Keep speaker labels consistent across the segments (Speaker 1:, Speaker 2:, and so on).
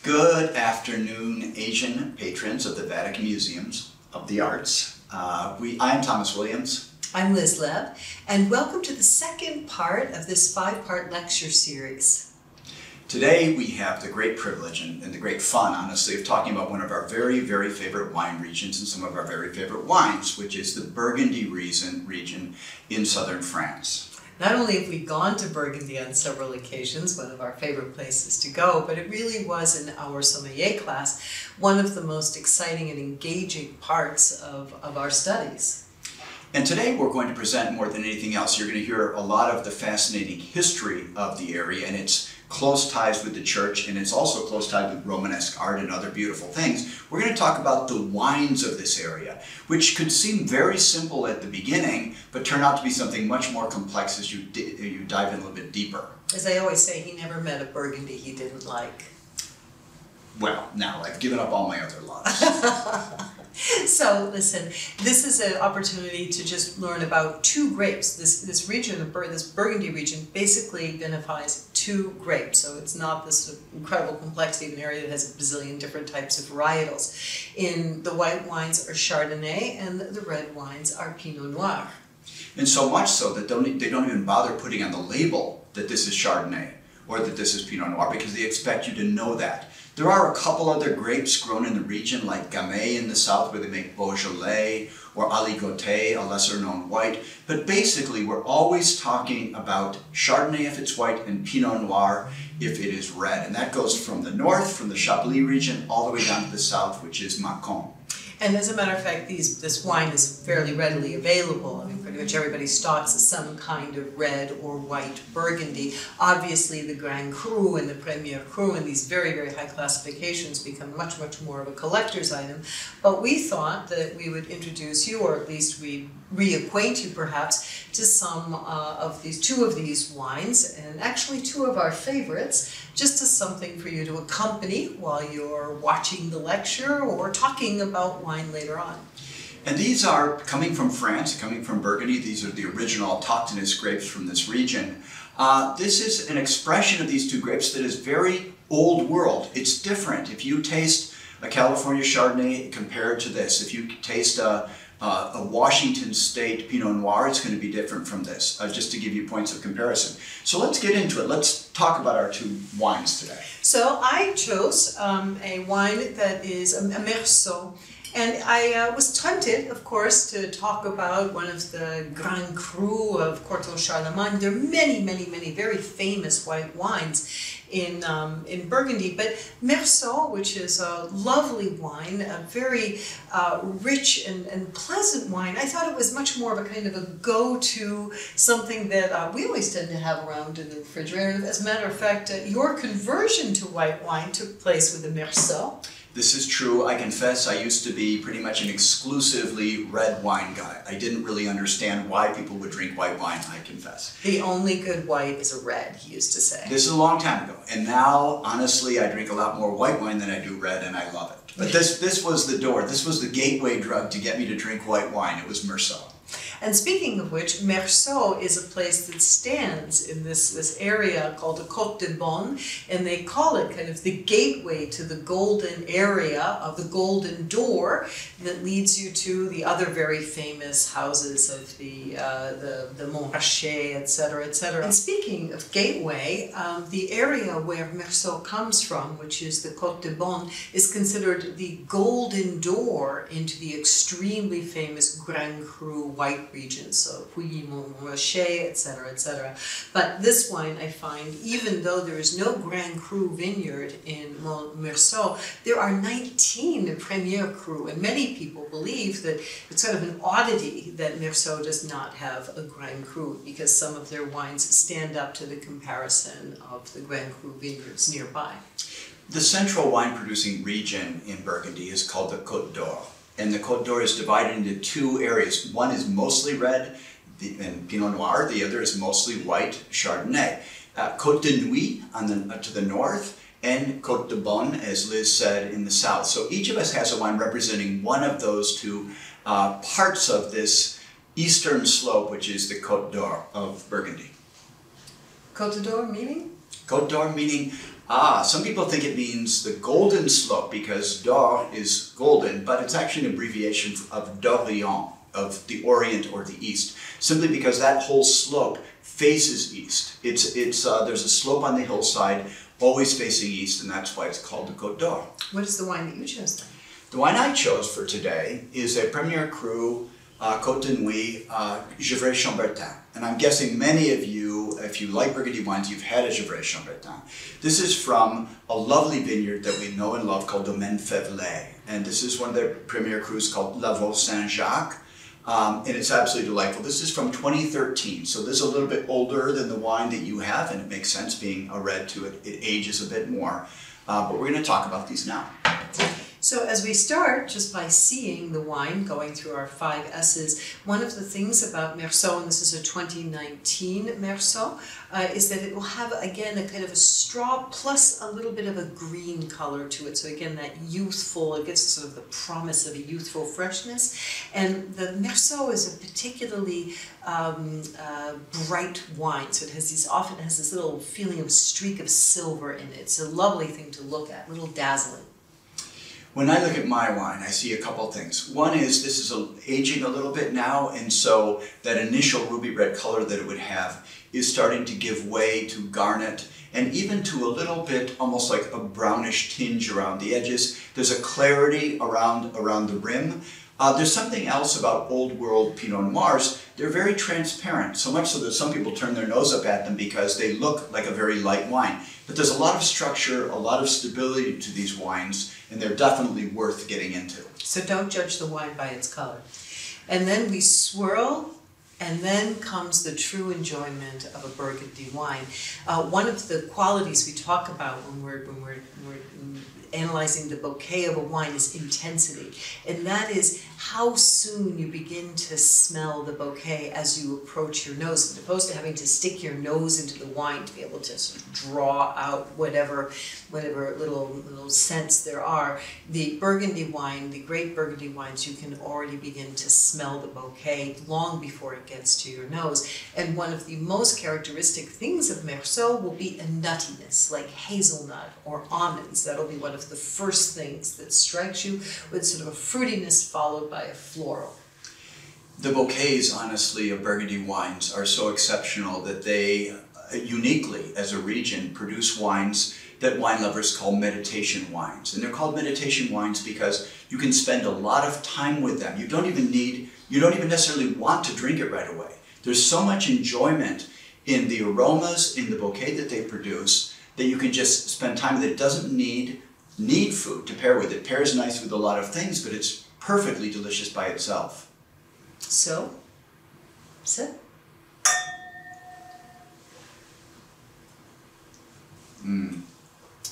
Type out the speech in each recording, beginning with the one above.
Speaker 1: Good afternoon, Asian patrons of the Vatican Museums of the Arts. I'm Thomas Williams.
Speaker 2: I'm Liz Lev, and welcome to the second part of this 5-part lecture series.
Speaker 1: Today we have the great privilege and the great fun, honestly, of talking about one of our very, very favorite wine regions and some of our very favorite wines, which is the Burgundy region in southern France.
Speaker 2: Not only have we gone to Burgundy on several occasions, one of our favorite places to go, but it really was in our sommelier class one of the most exciting and engaging parts of our studies.
Speaker 1: And today we're going to present more than anything else. You're going to hear a lot of the fascinating history of the area and its close ties with the church, and it's also close tied with Romanesque art and other beautiful things. We're going to talk about the wines of this area, which could seem very simple at the beginning, but turn out to be something much more complex as you dive in a little bit deeper.
Speaker 2: As I always say, he never met a Burgundy he didn't like.
Speaker 1: Well, now I've given up all my other loves.
Speaker 2: So listen, this is an opportunity to just learn about two grapes. This region, this Burgundy region, basically vinifies two grapes. So it's not this incredible complexity of an area that has a bazillion different types of varietals. In the white wines are Chardonnay and the red wines are Pinot Noir.
Speaker 1: And so much so that they don't even bother putting on the label that this is Chardonnay or that this is Pinot Noir, because they expect you to know that. There are a couple other grapes grown in the region, like Gamay in the south, where they make Beaujolais, or Aligoté, a lesser-known white. But basically, we're always talking about Chardonnay if it's white and Pinot Noir if it is red. And that goes from the north, from the Chablis region, all the way down to the south, which is Mâcon.
Speaker 2: And as a matter of fact, this wine is fairly readily available. I mean, pretty much everybody stocks some kind of red or white Burgundy. Obviously, the Grand Cru and the Premier Cru and these very, very high classifications become much, much more of a collector's item. But we thought that we would introduce you, or at least we reacquaint you perhaps, to two of these wines, and actually two of our favorites, just as something for you to accompany while you're watching the lecture or talking about wine later on.
Speaker 1: And these are coming from France, coming from Burgundy. These are the original autochthonous grapes from this region. This is an expression of these two grapes that is very old world. It's different. If you taste a California Chardonnay compared to this, if you taste a Washington State Pinot Noir, it's going to be different from this, just to give you points of comparison. So let's get into it. Let's talk about our two wines today.
Speaker 2: So I chose a wine that is a Meursault. And I was tempted, of course, to talk about one of the Grand Cru of Courtauld Charlemagne. There are many, many, many very famous white wines in Burgundy, but Meursault, which is a lovely wine, a very rich and pleasant wine, I thought it was much more of a kind of a go-to, something that we always tend to have around in the refrigerator. As a matter of fact, your conversion to white wine took place with the Meursault.
Speaker 1: This is true. I confess I used to be pretty much an exclusively red wine guy. I didn't really understand why people would drink white wine, I confess.
Speaker 2: The only good white is a red, he used to say.
Speaker 1: This is a long time ago. And now, honestly, I drink a lot more white wine than I do red, and I love it. But this was the door. This was the gateway drug to get me to drink white wine. It was Meursault.
Speaker 2: And speaking of which, Meursault is a place that stands in this area called the Côte de Beaune, and they call it kind of the gateway to the golden area of the golden door that leads you to the other very famous houses of the Montrachet, etc., etc. And speaking of gateway, the area where Meursault comes from, which is the Côte de Beaune, is considered the golden door into the extremely famous Grand Cru white regions, so Pouilly, Montrachet, etc., etc. But this wine, I find, even though there is no Grand Cru vineyard in Meursault, there are 19 Premier Cru, and many people believe that it's sort of an oddity that Meursault does not have a Grand Cru, because some of their wines stand up to the comparison of the Grand Cru vineyards nearby.
Speaker 1: The central wine-producing region in Burgundy is called the Côte d'Or. And the Côte d'Or is divided into two areas. One is mostly red and Pinot Noir. The other is mostly white Chardonnay. Côte de Nuit to the north, and Côte de Beaune, as Liz said, in the south. So each of us has a wine representing one of those two parts of this eastern slope, which is the Côte d'Or of Burgundy.
Speaker 2: Côte d'Or meaning?
Speaker 1: Côte d'Or meaning Some people think it means the golden slope because d'or is golden, but it's actually an abbreviation of d'Orient, of the Orient or the East, simply because that whole slope faces east. There's a slope on the hillside always facing east, and that's why it's called the Côte d'Or.
Speaker 2: What is the wine that you chose then?
Speaker 1: The wine I chose for today is a Premier Cru Côte de Nuit Gevrey Chambertin. And I'm guessing many of you, if you like Burgundy wines, you've had a Gevrey Chambertin. This is from a lovely vineyard that we know and love called Domaine Fèvelet. And this is one of their Premier Crus called Valois Saint-Jacques. And it's absolutely delightful. This is from 2013, so this is a little bit older than the wine that you have, and it makes sense being a red to it. It ages a bit more. But we're going to talk about these now.
Speaker 2: So as we start, just by seeing the wine going through our 5 S's, one of the things about Meursault, and this is a 2019 Meursault, is that it will have, again, a kind of a straw plus a little bit of a green color to it. So again, that youthful, it gives sort of the promise of a youthful freshness. And the Meursault is a particularly bright wine. So it has often has this little feeling of streak of silver in it. It's a lovely thing to look at, a little dazzling.
Speaker 1: When I look at my wine, I see a couple of things. One is this is aging a little bit now, and so that initial ruby red color that it would have is starting to give way to garnet and even to a little bit almost like a brownish tinge around the edges. There's a clarity around the rim. There's something else about old world Pinot Noirs. They're very transparent, so much so that some people turn their nose up at them because they look like a very light wine. But there's a lot of structure, a lot of stability to these wines, and they're definitely worth getting into.
Speaker 2: So don't judge the wine by its color. And then we swirl, and then comes the true enjoyment of a Burgundy wine. One of the qualities we talk about when we're analyzing the bouquet of a wine is intensity, and that is how soon you begin to smell the bouquet as you approach your nose, as opposed to having to stick your nose into the wine to be able to sort of draw out whatever little scents there are. The Burgundy wine, the great Burgundy wines, you can already begin to smell the bouquet long before it gets to your nose. And one of the most characteristic things of Meursault will be a nuttiness, like hazelnut or almonds. That'll be one of the first things that strikes you, with sort of a fruitiness followed by a floral.
Speaker 1: The bouquets, honestly, of Burgundy wines are so exceptional that they uniquely, as a region, produce wines that wine lovers call meditation wines. And they're called meditation wines because you can spend a lot of time with them. You don't even necessarily want to drink it right away. There's so much enjoyment in the aromas, in the bouquet that they produce, that you can just spend time with it. It doesn't need food to pair with. It pairs nice with a lot of things, but it's perfectly delicious by itself.
Speaker 2: So, sip.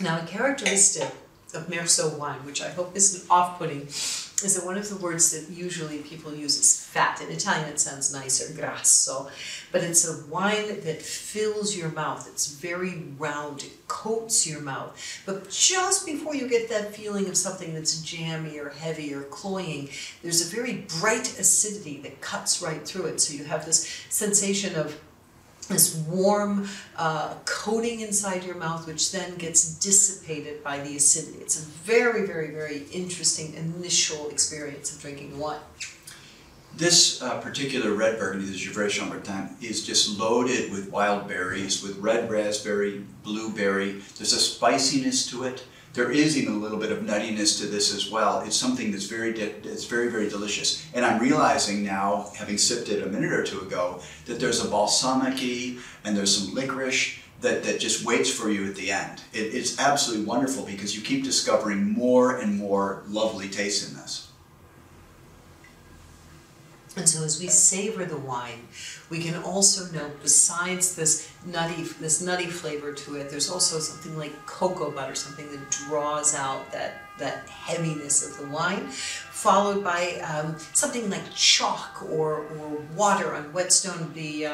Speaker 2: Now, a characteristic of Meursault wine, which I hope isn't off-putting, is that one of the words that usually people use is fat. In Italian it sounds nicer, grasso, but it's a wine that fills your mouth. It's very round, it coats your mouth. But just before you get that feeling of something that's jammy or heavy or cloying, there's a very bright acidity that cuts right through it. So you have this sensation of this warm coating inside your mouth, which then gets dissipated by the acidity. It's a very, very, very interesting initial experience of drinking wine.
Speaker 1: This particular red Burgundy, the Gevrey Chambertin, is just loaded with wild berries, with red raspberry, blueberry. There's a spiciness to it. There is even a little bit of nuttiness to this as well. It's something that's very, very delicious. And I'm realizing now, having sipped it a minute or two ago, that there's a balsamic-y and there's some licorice that just waits for you at the end. It's absolutely wonderful because you keep discovering more and more lovely tastes in this.
Speaker 2: And so as we savor the wine, we can also note, besides this nutty flavor to it, there's also something like cocoa butter, something that draws out that heaviness of the wine, followed by something like chalk or water on whetstone. The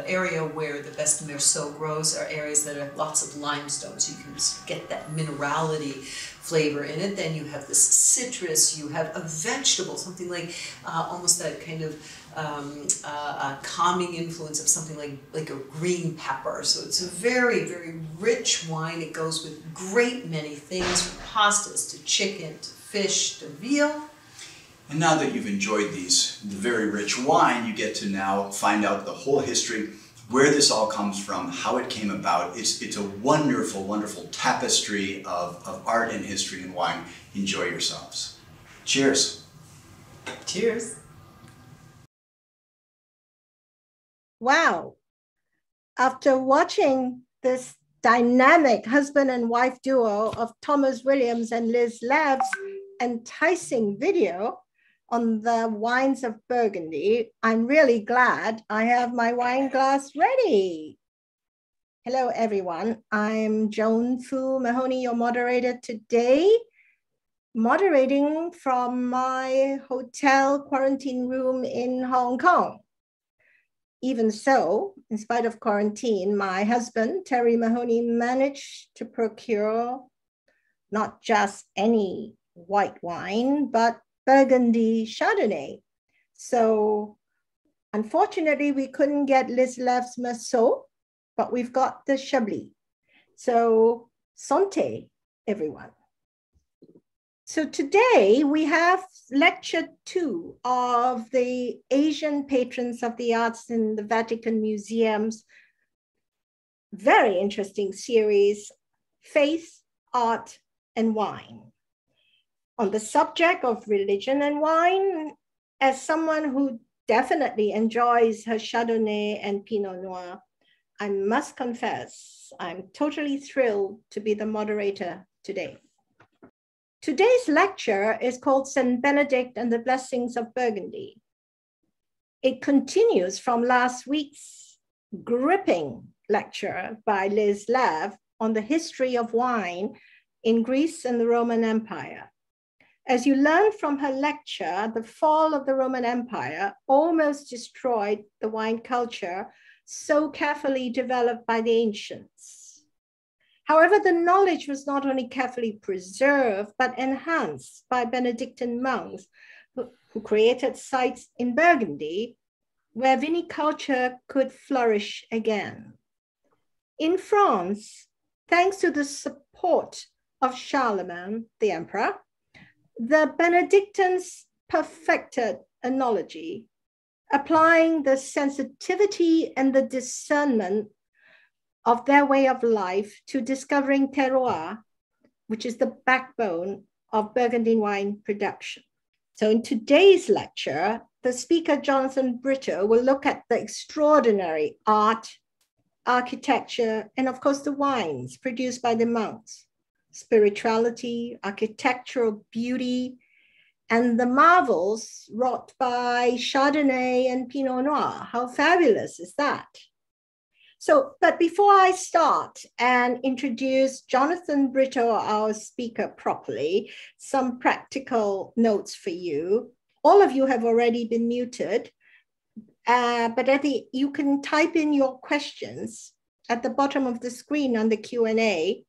Speaker 2: area where the best Meursault grows are areas that have lots of limestone, so you can get that minerality flavor in it. Then you have this citrus, you have a vegetable, something like almost that kind of calming influence of something like a green pepper. So it's a very, very rich wine. It goes with great many things, from pastas to chicken to fish to veal.
Speaker 1: And now that you've enjoyed the very rich wine, you get to now find out the whole history, where this all comes from, how it came about. It's a wonderful, wonderful tapestry of art and history and wine. Enjoy yourselves. Cheers.
Speaker 2: Cheers.
Speaker 3: Wow. After watching this dynamic husband and wife duo of Thomas Williams and Liz Labb's enticing video on the wines of Burgundy, I'm really glad I have my wine glass ready. Hello, everyone. I'm Joan Fu Mahoney, your moderator today, moderating from my hotel quarantine room in Hong Kong. Even so, in spite of quarantine, my husband, Terry Mahoney, managed to procure not just any white wine, but Burgundy Chardonnay. So unfortunately, we couldn't get Liz Labb's Merceau, but we've got the Chablis. So santé, everyone. So today we have lecture 2 of the Asian Patrons of the Arts in the Vatican Museum's very interesting series, Faith, Art, and Wine. On the subject of religion and wine, as someone who definitely enjoys her Chardonnay and Pinot Noir, I must confess, I'm totally thrilled to be the moderator today. Today's lecture is called St. Benedict and the Blessings of Burgundy. It continues from last week's gripping lecture by Liz Labb on the history of wine in Greece and the Roman Empire. As you learned from her lecture, the fall of the Roman Empire almost destroyed the wine culture so carefully developed by the ancients. However, the knowledge was not only carefully preserved, but enhanced by Benedictine monks who created sites in Burgundy where viniculture could flourish again. In France, thanks to the support of Charlemagne, the emperor, the Benedictines perfected enology, applying the sensitivity and the discernment of their way of life to discovering terroir, which is the backbone of Burgundy wine production. So in today's lecture, the speaker, Jonathan Brito, will look at the extraordinary art, architecture, and of course the wines produced by the monks, spirituality, architectural beauty, and the marvels wrought by Chardonnay and Pinot Noir. How fabulous is that? So, but before I start and introduce Jonathan Brito, our speaker, properly, some practical notes for you. All of you have already been muted, but you can type in your questions at the bottom of the screen on the Q&A,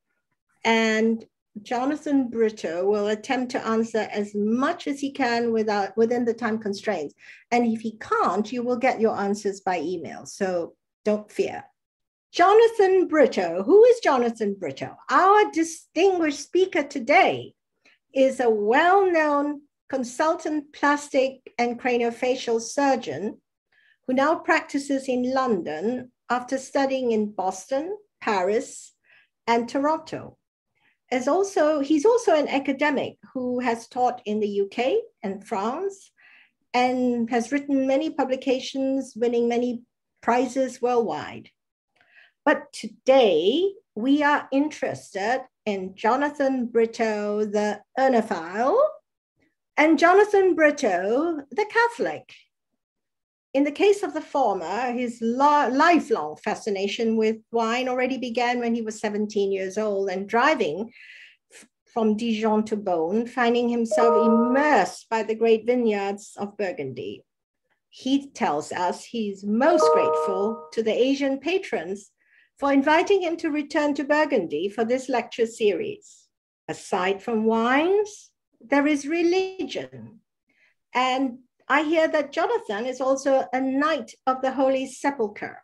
Speaker 3: and Jonathan Brito will attempt to answer as much as he can within the time constraints. And if he can't, you will get your answers by email, so don't fear. Jonathan Brito. Who is Jonathan Brito? Our distinguished speaker today is a well-known consultant plastic and craniofacial surgeon who now practices in London after studying in Boston, Paris, and Toronto. He's also an academic who has taught in the UK and France and has written many publications, winning many prizes worldwide. But today, we are interested in Jonathan Brito, the Urnophile, and Jonathan Brito, the Catholic. In the case of the former, his lifelong fascination with wine already began when he was 17 years old and driving from Dijon to Beaune, finding himself immersed by the great vineyards of Burgundy. He tells us he's most grateful to the Asian patrons for inviting him to return to Burgundy for this lecture series. Aside from wines, there is religion. And I hear that Jonathan is also a Knight of the Holy Sepulchre.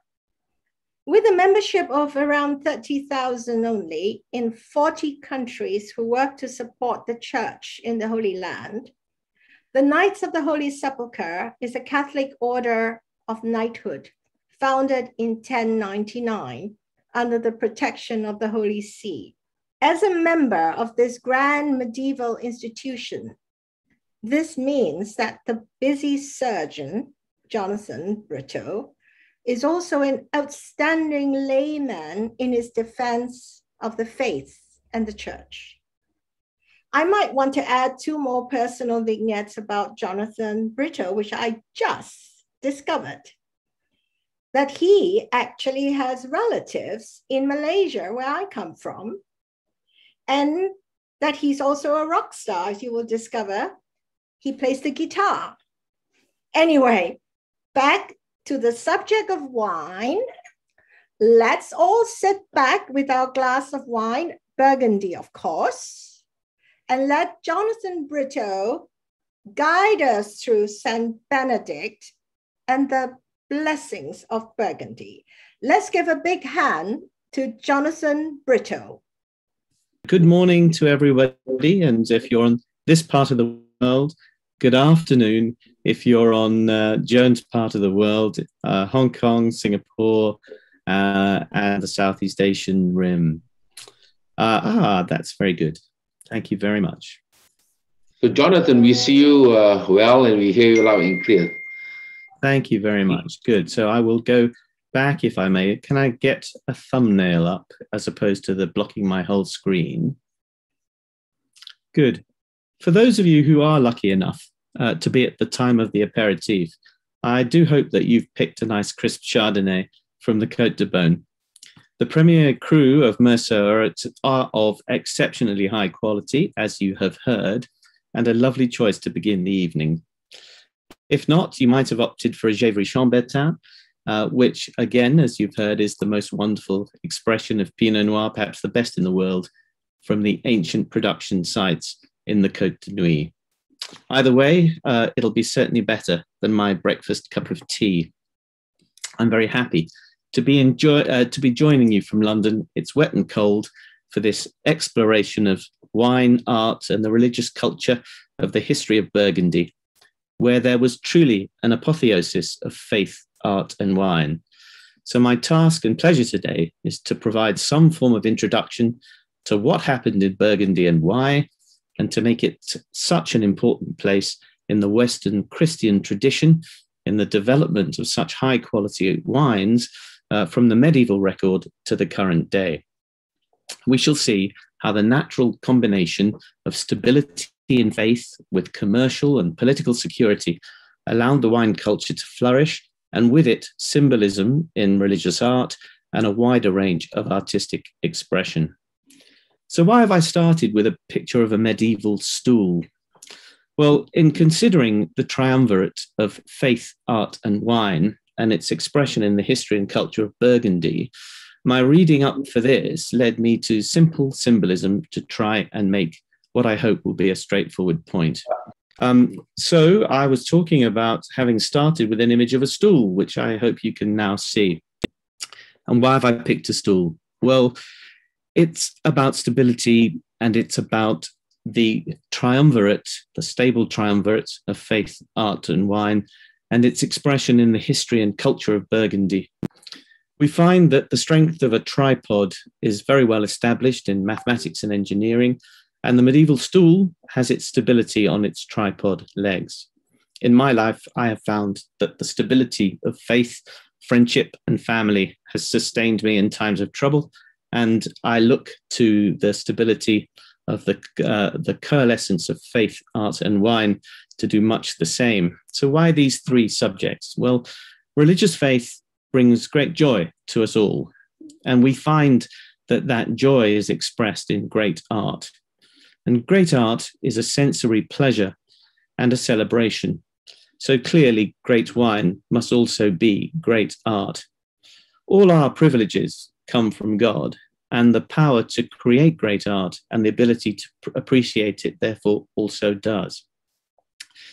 Speaker 3: With a membership of around 30,000 only in 40 countries who work to support the Church in the Holy Land, the Knights of the Holy Sepulchre is a Catholic order of knighthood founded in 1099 under the protection of the Holy See. As a member of this grand medieval institution, this means that the busy surgeon, Jonathan Brito, is also an outstanding layman in his defense of the faith and the Church. I might want to add 2 more personal vignettes about Jonathan Brito, which I just discovered. That he actually has relatives in Malaysia, where I come from, and that he's also a rock star, as you will discover. He plays the guitar. Anyway, back to the subject of wine. Let's all sit back with our glass of wine, Burgundy, of course, and let Jonathan Brito guide us through St. Benedict and the blessings of Burgundy. Let's give a big hand to Jonathan Brito.
Speaker 4: Good morning to everybody, and if you're on this part of the world, good afternoon. If you're on Joan's part of the world, Hong Kong, Singapore, and the Southeast Asian Rim. That's very good. Thank you very much.
Speaker 5: So Jonathan, we see you well and we hear you loud and clear.
Speaker 4: Thank you very much. Good. So I will go back, if I may. Can I get a thumbnail up as opposed to the blocking my whole screen? Good. For those of you who are lucky enough to be at the time of the aperitif, I do hope that you've picked a nice crisp Chardonnay from the Côte de Beaune. The Premier Cru of Meursault are of exceptionally high quality, as you have heard, and a lovely choice to begin the evening. If not, you might have opted for a Gevrey Chambertin, which, again, as you've heard, is the most wonderful expression of Pinot Noir, perhaps the best in the world, from the ancient production sites in the Côte de Nuit. Either way, it'll be certainly better than my breakfast cup of tea. I'm very happy to be joining you from London. It's wet and cold for this exploration of wine, art, and the religious culture of the history of Burgundy, where there was truly an apotheosis of faith, art, and wine. So my task and pleasure today is to provide some form of introduction to what happened in Burgundy and why, and to make it such an important place in the Western Christian tradition, in the development of such high quality wines from the medieval record to the current day. We shall see how the natural combination of stability in faith with commercial and political security allowed the wine culture to flourish, and with it, symbolism in religious art and a wider range of artistic expression. So why have I started with a picture of a medieval stool? Well, in considering the triumvirate of faith, art, and wine, and its expression in the history and culture of Burgundy, my reading up for this led me to simple symbolism to try and make what I hope will be a straightforward point. So I was talking about having started with an image of a stool, which I hope you can now see. And why have I picked a stool? Well, it's about stability, and it's about the triumvirate, the stable triumvirate of faith, art, and wine, and its expression in the history and culture of Burgundy. We find that the strength of a tripod is very well established in mathematics and engineering, and the medieval stool has its stability on its tripod legs. In my life, I have found that the stability of faith, friendship, and family has sustained me in times of trouble, and I look to the stability of the coalescence of faith, art, and wine to do much the same. So why these 3 subjects? Well, religious faith brings great joy to us all, and we find that that joy is expressed in great art. And great art is a sensory pleasure and a celebration. So clearly, great wine must also be great art. All our privileges come from God, and the power to create great art and the ability to appreciate it, therefore, also does.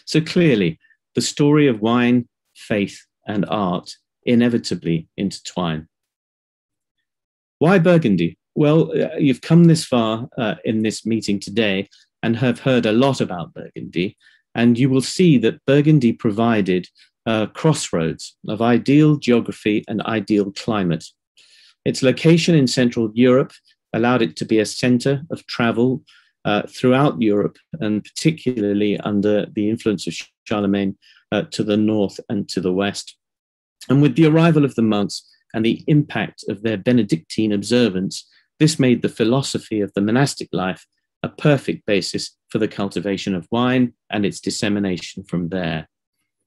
Speaker 4: So clearly, the story of wine, faith, and art inevitably intertwine. Why Burgundy? Well, you've come this far in this meeting today and have heard a lot about Burgundy, and you will see that Burgundy provided crossroads of ideal geography and ideal climate. Its location in Central Europe allowed it to be a center of travel throughout Europe, and particularly under the influence of Charlemagne to the north and to the west. And with the arrival of the monks and the impact of their Benedictine observance, this made the philosophy of the monastic life a perfect basis for the cultivation of wine and its dissemination from there.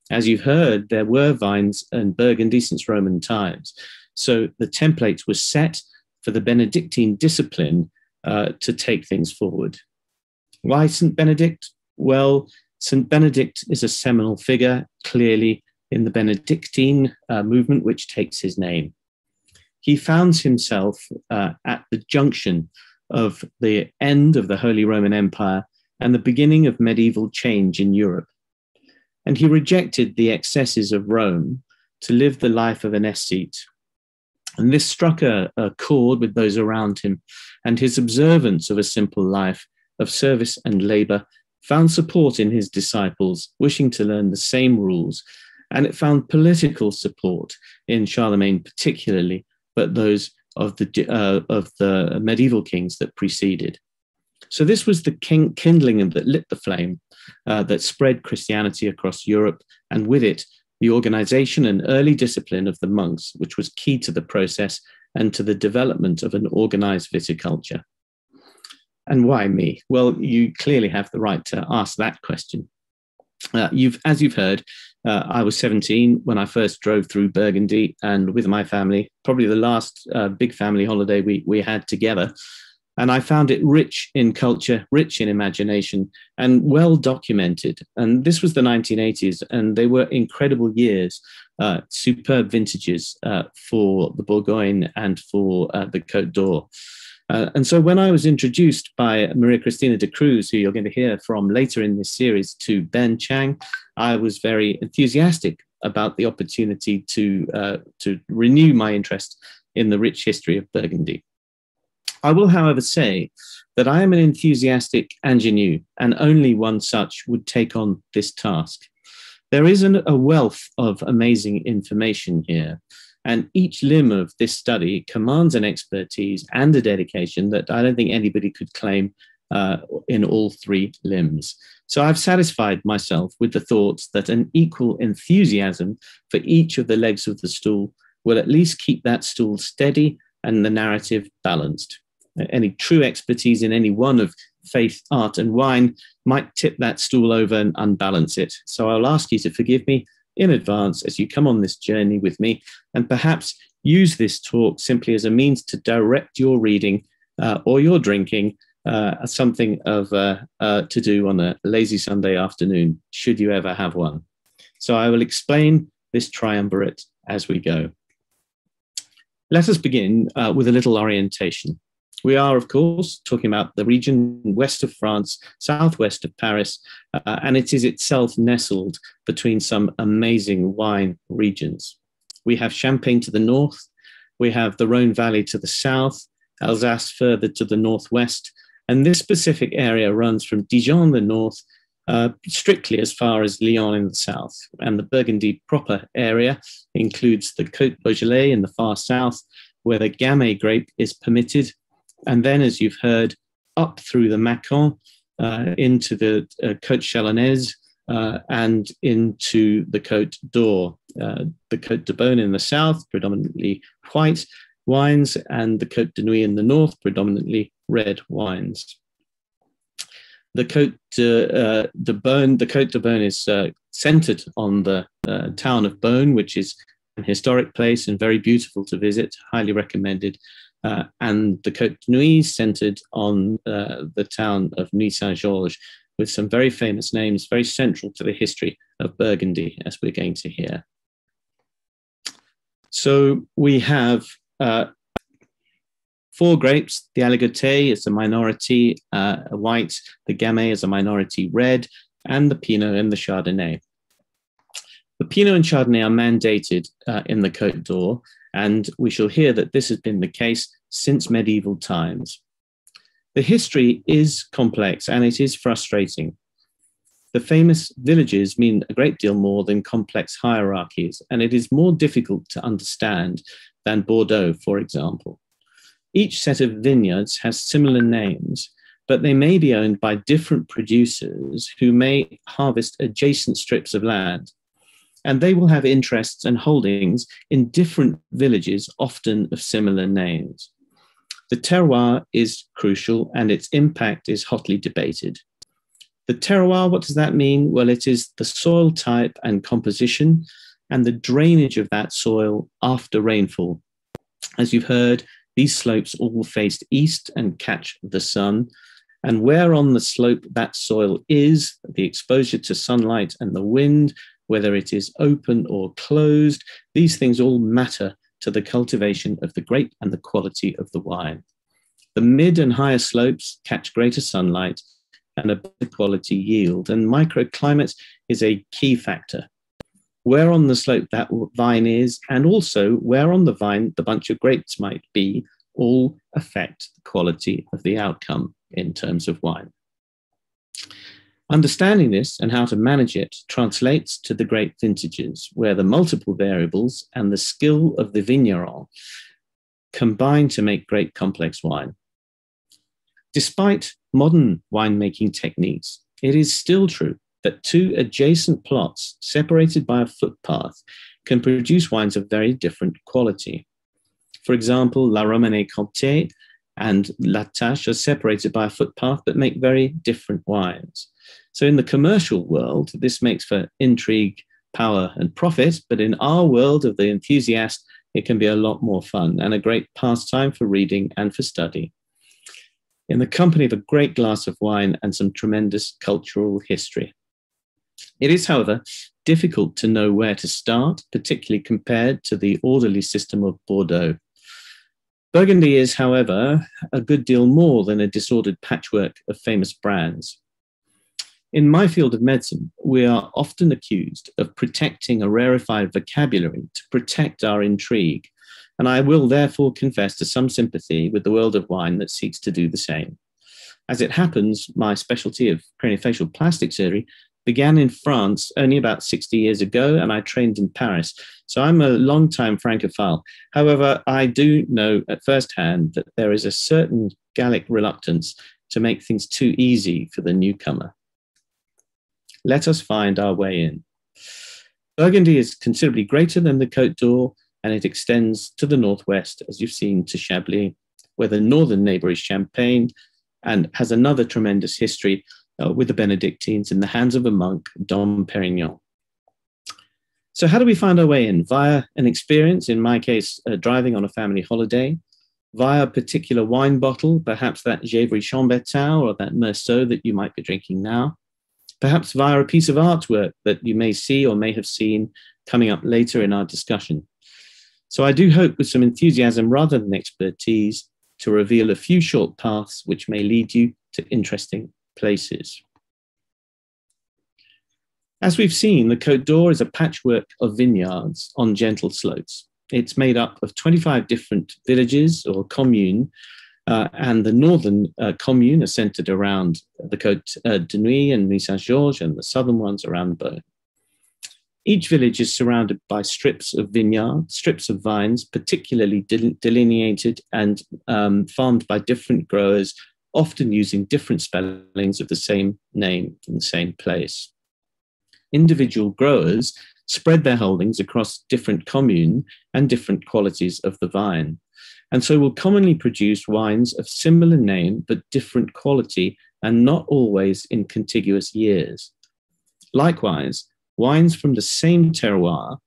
Speaker 4: As you've heard, there were vines in Burgundy since Roman times, so the template was set for the Benedictine discipline to take things forward. Why St. Benedict? Well, St. Benedict is a seminal figure, clearly, in the Benedictine movement, which takes his name. He founds himself at the junction of the end of the Holy Roman Empire and the beginning of medieval change in Europe. And he rejected the excesses of Rome to live the life of an ascete. And this struck a chord with those around him, and his observance of a simple life of service and labor found support in his disciples wishing to learn the same rules, and it found political support in Charlemagne particularly, but those of the medieval kings that preceded. So this was the kindling that lit the flame that spread Christianity across Europe, and with it, the organization and early discipline of the monks, which was key to the process and to the development of an organized viticulture. And why me? Well, you clearly have the right to ask that question. As you've heard, I was 17 when I first drove through Burgundy, and with my family, probably the last big family holiday we had together. And I found it rich in culture, rich in imagination, and well documented. And this was the 1980s, and they were incredible years, superb vintages for the Bourgogne and for the Côte d'Or. And so when I was introduced by Maria Cristina de Cruz, who you're going to hear from later in this series, to Ben Chang, I was very enthusiastic about the opportunity to renew my interest in the rich history of Burgundy. I will, however, say that I am an enthusiastic ingenue, and only one such would take on this task. There is a wealth of amazing information here, and each limb of this study commands an expertise and a dedication that I don't think anybody could claim in all three limbs. So I've satisfied myself with the thoughts that an equal enthusiasm for each of the legs of the stool will at least keep that stool steady and the narrative balanced. Any true expertise in any one of faith, art, and wine might tip that stool over and unbalance it. So I'll ask you to forgive me in advance as you come on this journey with me, and perhaps use this talk simply as a means to direct your reading or your drinking as something of to do on a lazy Sunday afternoon, should you ever have one. So I will explain this triumvirate as we go. Let us begin with a little orientation. We are, of course, talking about the region west of France, southwest of Paris, and it is itself nestled between some amazing wine regions. We have Champagne to the north, we have the Rhone Valley to the south, Alsace further to the northwest, and this specific area runs from Dijon in the north, strictly as far as Lyon in the south. And the Burgundy proper area includes the Côte Beaujolais in the far south, where the Gamay grape is permitted. And then, as you've heard, up through the Macon into the Côte Chalonnaise and into the Côte d'Or, the Côte de Beaune in the south, predominantly white wines, and the Côte de Nuits in the north, predominantly red wines. The Côte de Beaune is centered on the town of Beaune, which is an historic place and very beautiful to visit, highly recommended. And the Côte de Nuits centered on the town of Nuits-Saint-Georges, with some very famous names, very central to the history of Burgundy, as we're going to hear. So we have 4 grapes. The Aligoté is a minority white, the Gamay is a minority red, and the Pinot and the Chardonnay. The Pinot and Chardonnay are mandated in the Côte d'Or, and we shall hear that this has been the case since medieval times. The history is complex and it is frustrating. The famous villages mean a great deal more than complex hierarchies, and it is more difficult to understand than Bordeaux, for example. Each set of vineyards has similar names, but they may be owned by different producers who may harvest adjacent strips of land. And they will have interests and holdings in different villages, often of similar names. The terroir is crucial and its impact is hotly debated. The terroir, what does that mean? Well, it is the soil type and composition and the drainage of that soil after rainfall. As you've heard, these slopes all face east and catch the sun. And where on the slope that soil is, the exposure to sunlight and the wind, whether it is open or closed, these things all matter to the cultivation of the grape and the quality of the wine. The mid and higher slopes catch greater sunlight and a better quality yield, and microclimates is a key factor. Where on the slope that vine is, and also where on the vine the bunch of grapes might be, all affect the quality of the outcome in terms of wine. Understanding this and how to manage it translates to the great vintages, where the multiple variables and the skill of the vigneron combine to make great complex wine. Despite modern winemaking techniques, it is still true that two adjacent plots separated by a footpath can produce wines of very different quality. For example, La Romanée-Comté and La Tâche are separated by a footpath but make very different wines. So in the commercial world, this makes for intrigue, power, and profit, but in our world of the enthusiast, it can be a lot more fun and a great pastime for reading and for study, in the company of a great glass of wine and some tremendous cultural history. It is, however, difficult to know where to start, particularly compared to the orderly system of Bordeaux. Burgundy is, however, a good deal more than a disordered patchwork of famous brands. In my field of medicine, we are often accused of protecting a rarefied vocabulary to protect our intrigue, and I will therefore confess to some sympathy with the world of wine that seeks to do the same. As it happens, my specialty of craniofacial plastic surgery began in France only about 60 years ago, and I trained in Paris. So I'm a long-time Francophile. However, I do know at first hand that there is a certain Gallic reluctance to make things too easy for the newcomer. Let us find our way in. Burgundy is considerably greater than the Côte d'Or, and it extends to the northwest, as you've seen, to Chablis, where the northern neighbor is Champagne, and has another tremendous history with the Benedictines in the hands of a monk, Dom Perignon. So how do we find our way in? Via an experience, in my case, driving on a family holiday, via a particular wine bottle, perhaps that Gévry Chambertin or that Meursault that you might be drinking now, perhaps via a piece of artwork that you may see or may have seen coming up later in our discussion. So I do hope with some enthusiasm rather than expertise to reveal a few short paths which may lead you to interesting places. As we've seen, the Côte d'Or is a patchwork of vineyards on gentle slopes. It's made up of 25 different villages or communes, and the northern commune are centered around the Côte de Nuit and Nuit Saint-Georges, and the southern ones around the Beaune. Each village is surrounded by strips of vineyard, strips of vines, particularly delineated and farmed by different growers, often using different spellings of the same name in the same place. Individual growers spread their holdings across different communes and different qualities of the vine, and so will commonly produce wines of similar name but different quality, and not always in contiguous years. Likewise, wines from the same terroir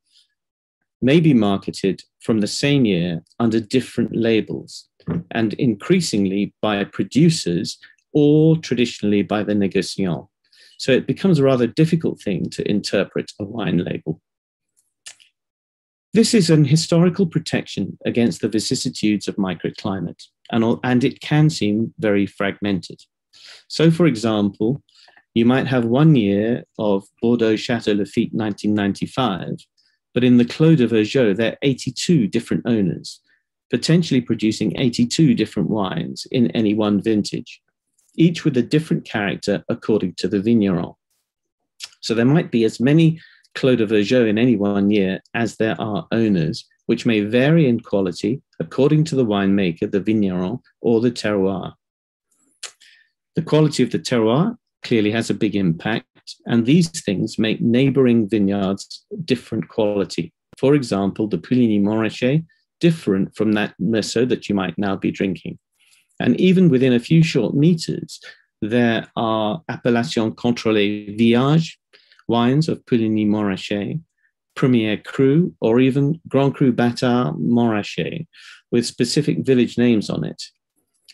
Speaker 4: may be marketed from the same year under different labels, and increasingly by producers or traditionally by the négociant. So it becomes a rather difficult thing to interpret a wine label. This is an historical protection against the vicissitudes of microclimate, and it can seem very fragmented. So, for example, You might have 1 year of Bordeaux Château Lafite 1995, but in the Clos de Vergeaux, there are 82 different owners, potentially producing 82 different wines in any one vintage, each with a different character according to the vigneron. So there might be as many Clos de Vergeaux in any 1 year as there are owners, which may vary in quality according to the winemaker, the vigneron, or the terroir. The quality of the terroir clearly has a big impact, and these things make neighboring vineyards different quality. For example, the Puligny Montrachet different from that Meursault that you might now be drinking. And even within a few short meters, there are Appellation Contrôlée Village wines of Puligny Montrachet, Premier Cru, or even Grand Cru Bâtard Montrachet, with specific village names on it.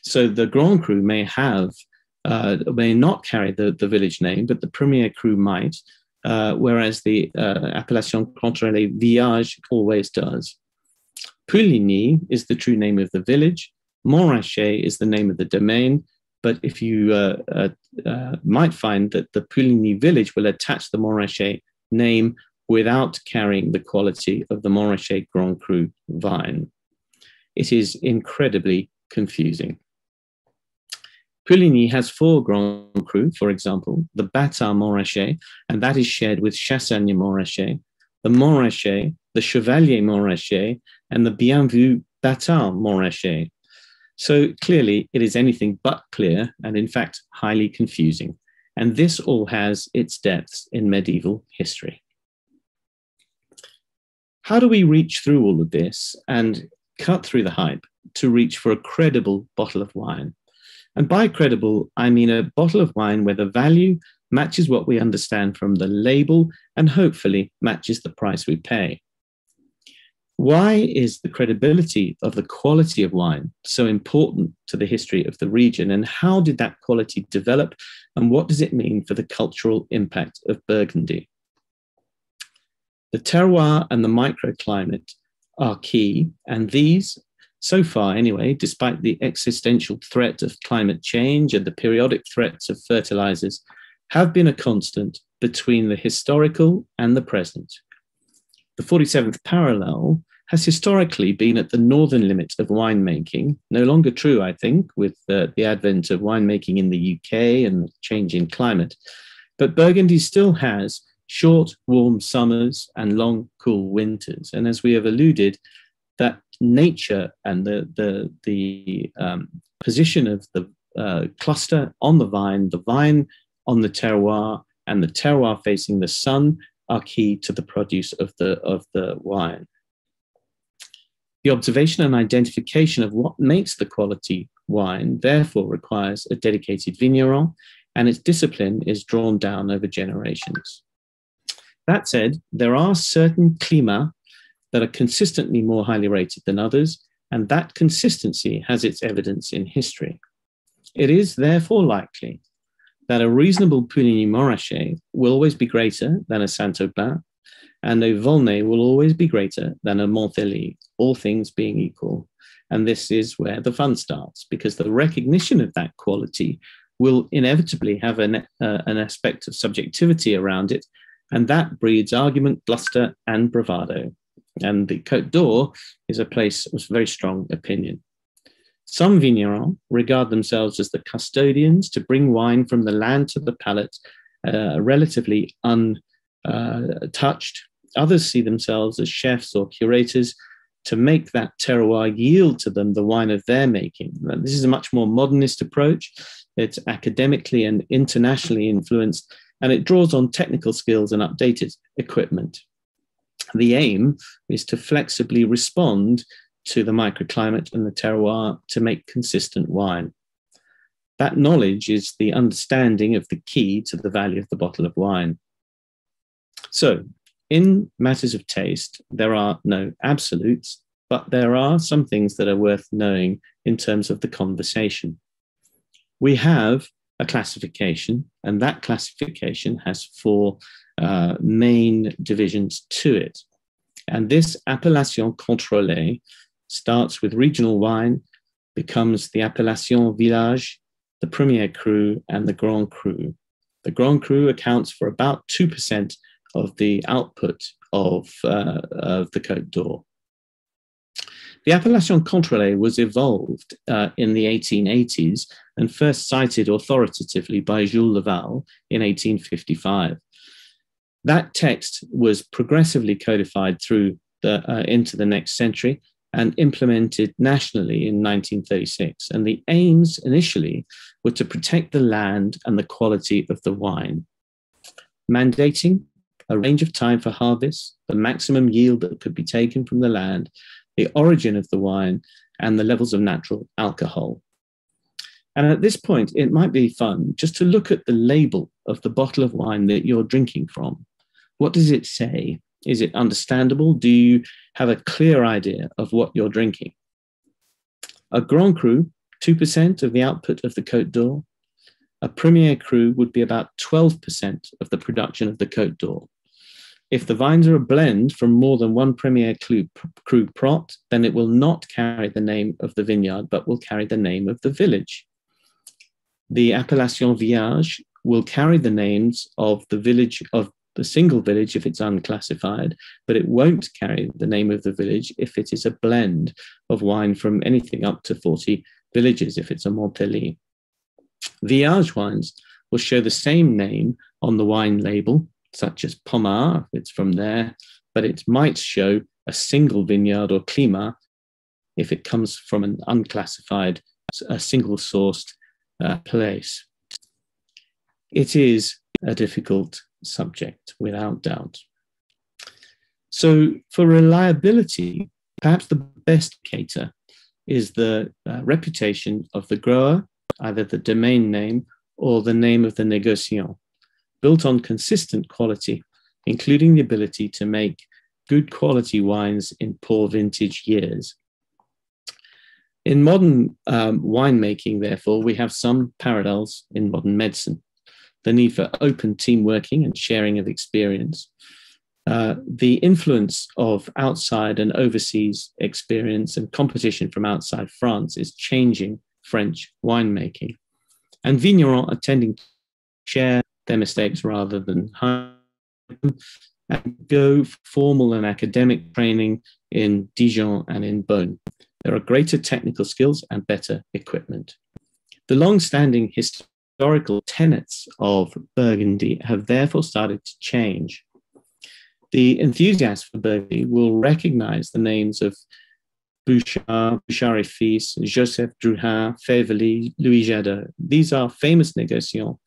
Speaker 4: So the Grand Cru may not carry the village name, but the Premier Cru might, whereas the Appellation Contrôlée Village always does. Puligny is the true name of the village. Montrachet is the name of the domain, but if you might find that the Puligny village will attach the Montrachet name without carrying the quality of the Montrachet Grand Cru vine. It is incredibly confusing. Puligny has 4 Grand Cru, for example, the Bâtard Montrachet, and that is shared with Chassagne Montrachet, the Montrachet, the Chevalier Montrachet, and the Bienvu Bâtard Montrachet. So clearly it is anything but clear and in fact highly confusing. And this all has its depths in medieval history. How do we reach through all of this and cut through the hype to reach for a credible bottle of wine? And by credible, I mean a bottle of wine where the value matches what we understand from the label and hopefully matches the price we pay. Why is the credibility of the quality of wine so important to the history of the region? And how did that quality develop? And what does it mean for the cultural impact of Burgundy? The terroir and the microclimate are key, and these, so far anyway, despite the existential threat of climate change and the periodic threats of fertilizers, have been a constant between the historical and the present. The 47th parallel has historically been at the northern limit of winemaking, no longer true, I think, with the advent of winemaking in the UK and the change in climate. But Burgundy still has short, warm summers and long, cool winters. And as we have alluded, that nature and the position of the cluster on the vine on the terroir, and the terroir facing the sun are key to the produce of the wine. The observation and identification of what makes the quality wine therefore requires a dedicated vigneron, and its discipline is drawn down over generations. That said, there are certain climats that are consistently more highly rated than others, and that consistency has its evidence in history. It is therefore likely that a reasonable Puligny Montrachet will always be greater than a Saint-Aubin, and a Volnay will always be greater than a Montélimar, all things being equal. And this is where the fun starts, because the recognition of that quality will inevitably have an aspect of subjectivity around it, and that breeds argument, bluster, and bravado. And the Côte d'Or is a place of very strong opinion. Some vignerons regard themselves as the custodians to bring wine from the land to the palate, relatively untouched. Others see themselves as chefs or curators to make that terroir yield to them the wine of their making. This is a much more modernist approach. It's academically and internationally influenced, and it draws on technical skills and updated equipment. The aim is to flexibly respond to the microclimate and the terroir to make consistent wine. That knowledge is the understanding of the key to the value of the bottle of wine. So, in matters of taste, there are no absolutes, but there are some things that are worth knowing in terms of the conversation. We have a classification, and that classification has 4 main divisions to it. And this appellation contrôlée starts with regional wine, becomes the appellation village, the Premier Cru, and the Grand Cru. The Grand Cru accounts for about 2% of the output of the Côte d'Or. The appellation contrôlée was evolved in the 1880s and first cited authoritatively by Jules Laval in 1855. That text was progressively codified through into the next century and implemented nationally in 1936. And the aims initially were to protect the land and the quality of the wine, mandating a range of time for harvest, the maximum yield that could be taken from the land, the origin of the wine, and the levels of natural alcohol. And at this point, it might be fun just to look at the label of the bottle of wine that you're drinking from. What does it say? Is it understandable? Do you have a clear idea of what you're drinking? A Grand Cru, 2% of the output of the Côte d'Or. A Premier Cru would be about 12% of the production of the Côte d'Or. If the vines are a blend from more than one Premier Cru plot, then it will not carry the name of the vineyard, but will carry the name of the village. The appellation village will carry the names of the village of the single village if it's unclassified, but it won't carry the name of the village if it is a blend of wine from anything up to 40 villages if it's a Montpellier. Village wines will show the same name on the wine label, such as Pommard, if it's from there, but it might show a single vineyard or climat if it comes from an unclassified, a single-sourced place. It is a difficult subject, without doubt. So for reliability, perhaps the best indicator is the reputation of the grower, either the domain name or the name of the négociant, built on consistent quality, including the ability to make good quality wines in poor vintage years. In modern winemaking, therefore, we have some parallels in modern medicine. The need for open team working and sharing of experience, the influence of outside and overseas experience and competition from outside France is changing French winemaking, and vignerons are tending to share their mistakes rather than hide them and go for formal and academic training in Dijon and in Beaune. There are greater technical skills and better equipment. The long-standing historical tenets of Burgundy have therefore started to change. The enthusiasts for Burgundy will recognize the names of Bouchard, Bouchard et Fils, Joseph Drouhin, Fèvely, Louis Jadot. These are famous négociants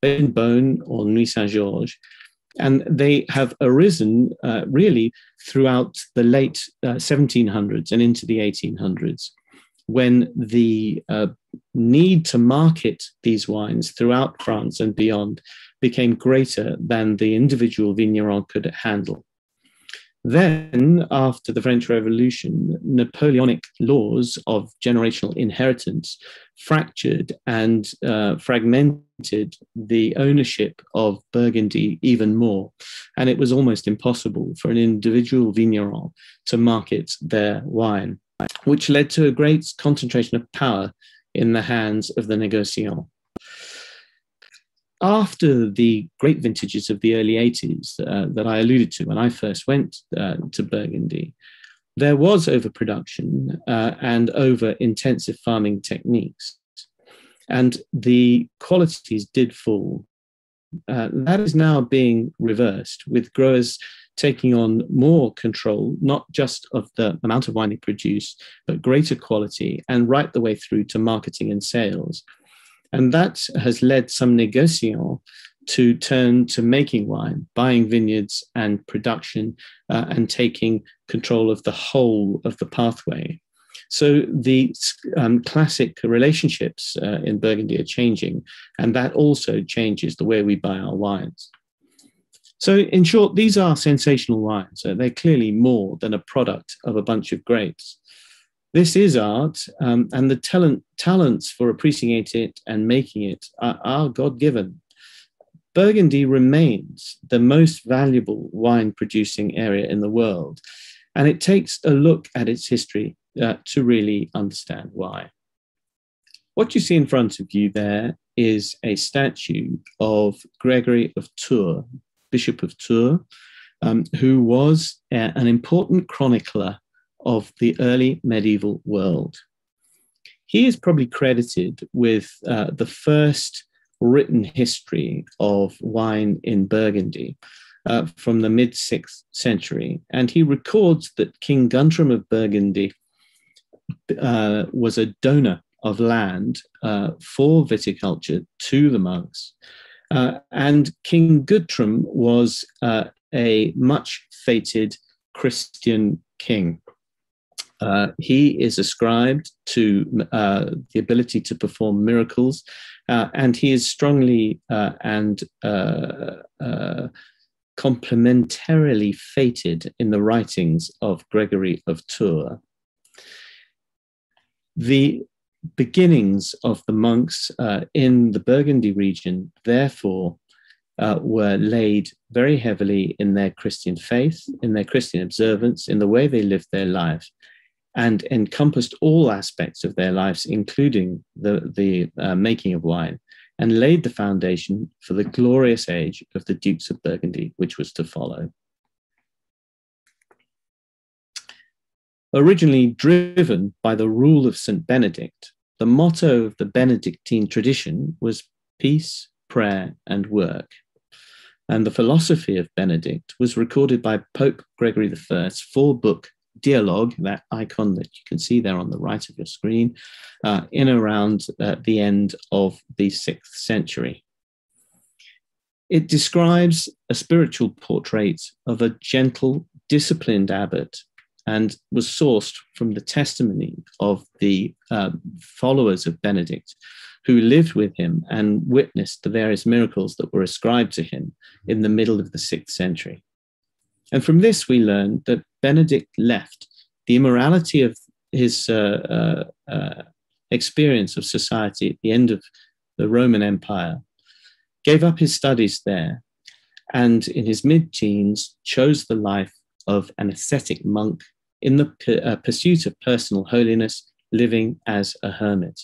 Speaker 4: in Beaune or Nuit Saint-Georges, and they have arisen really throughout the late 1700s and into the 1800s, when the need to market these wines throughout France and beyond became greater than the individual vigneron could handle. Then, after the French Revolution, Napoleonic laws of generational inheritance fractured and fragmented the ownership of Burgundy even more, and it was almost impossible for an individual vigneron to market their wine, which led to a great concentration of power in the hands of the négociant. After the great vintages of the early 80s that I alluded to when I first went to Burgundy, there was overproduction and over-intensive farming techniques, and the qualities did fall. That is now being reversed, with growers taking on more control, not just of the amount of wine they produce, but greater quality, and right the way through to marketing and sales. And that has led some négociants to turn to making wine, buying vineyards and production, and taking control of the whole of the pathway. So the classic relationships in Burgundy are changing, and that also changes the way we buy our wines. So in short, these are sensational wines. They're clearly more than a product of a bunch of grapes. This is art, and the talents for appreciating it and making it are God-given. Burgundy remains the most valuable wine-producing area in the world, and it takes a look at its history to really understand why. What you see in front of you there is a statue of Gregory of Tours, Bishop of Tours, who was an important chronicler of the early medieval world. He is probably credited with the first written history of wine in Burgundy from the mid-6th century. And he records that King Guntram of Burgundy was a donor of land for viticulture to the monks. And King Guthrum was a much fated Christian king. He is ascribed to the ability to perform miracles, and he is strongly and complementarily fated in the writings of Gregory of Tours. The beginnings of the monks in the Burgundy region, therefore, were laid very heavily in their Christian faith, in their Christian observance, in the way they lived their lives, and encompassed all aspects of their lives, including the making of wine, and laid the foundation for the glorious age of the Dukes of Burgundy, which was to follow. Originally driven by the rule of St. Benedict, the motto of the Benedictine tradition was peace, prayer, and work. And the philosophy of Benedict was recorded by Pope Gregory the First's 4-book dialogue, that icon that you can see there on the right of your screen, in around the end of the 6th century. It describes a spiritual portrait of a gentle, disciplined abbot, and was sourced from the testimony of the followers of Benedict, who lived with him and witnessed the various miracles that were ascribed to him in the middle of the 6th century. And from this, we learn that Benedict left the immorality of his experience of society at the end of the Roman Empire, gave up his studies there, and in his mid-teens chose the life of an ascetic monk in the pursuit of personal holiness, living as a hermit.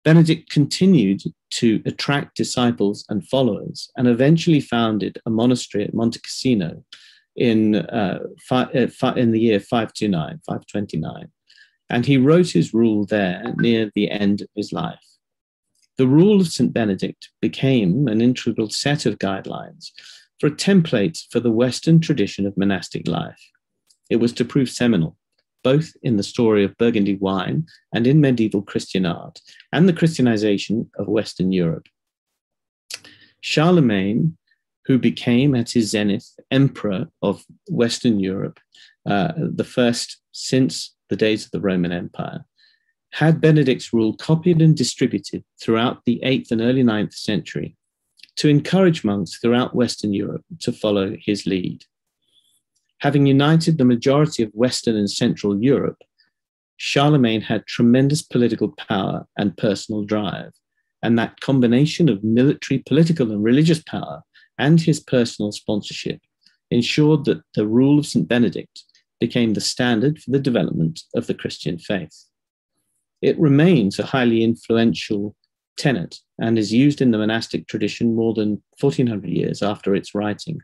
Speaker 4: Benedict continued to attract disciples and followers, and eventually founded a monastery at Monte Cassino in the year 529. And he wrote his rule there near the end of his life. The rule of St. Benedict became an integral set of guidelines for a template for the Western tradition of monastic life. It was to prove seminal, both in the story of Burgundy wine and in medieval Christian art, and the Christianization of Western Europe. Charlemagne, who became at his zenith emperor of Western Europe, the first since the days of the Roman Empire, had Benedict's rule copied and distributed throughout the 8th and early 9th century to encourage monks throughout Western Europe to follow his lead. Having united the majority of Western and Central Europe, Charlemagne had tremendous political power and personal drive, and that combination of military, political, and religious power and his personal sponsorship ensured that the rule of St. Benedict became the standard for the development of the Christian faith. It remains a highly influential tenet and is used in the monastic tradition more than 1400 years after its writing.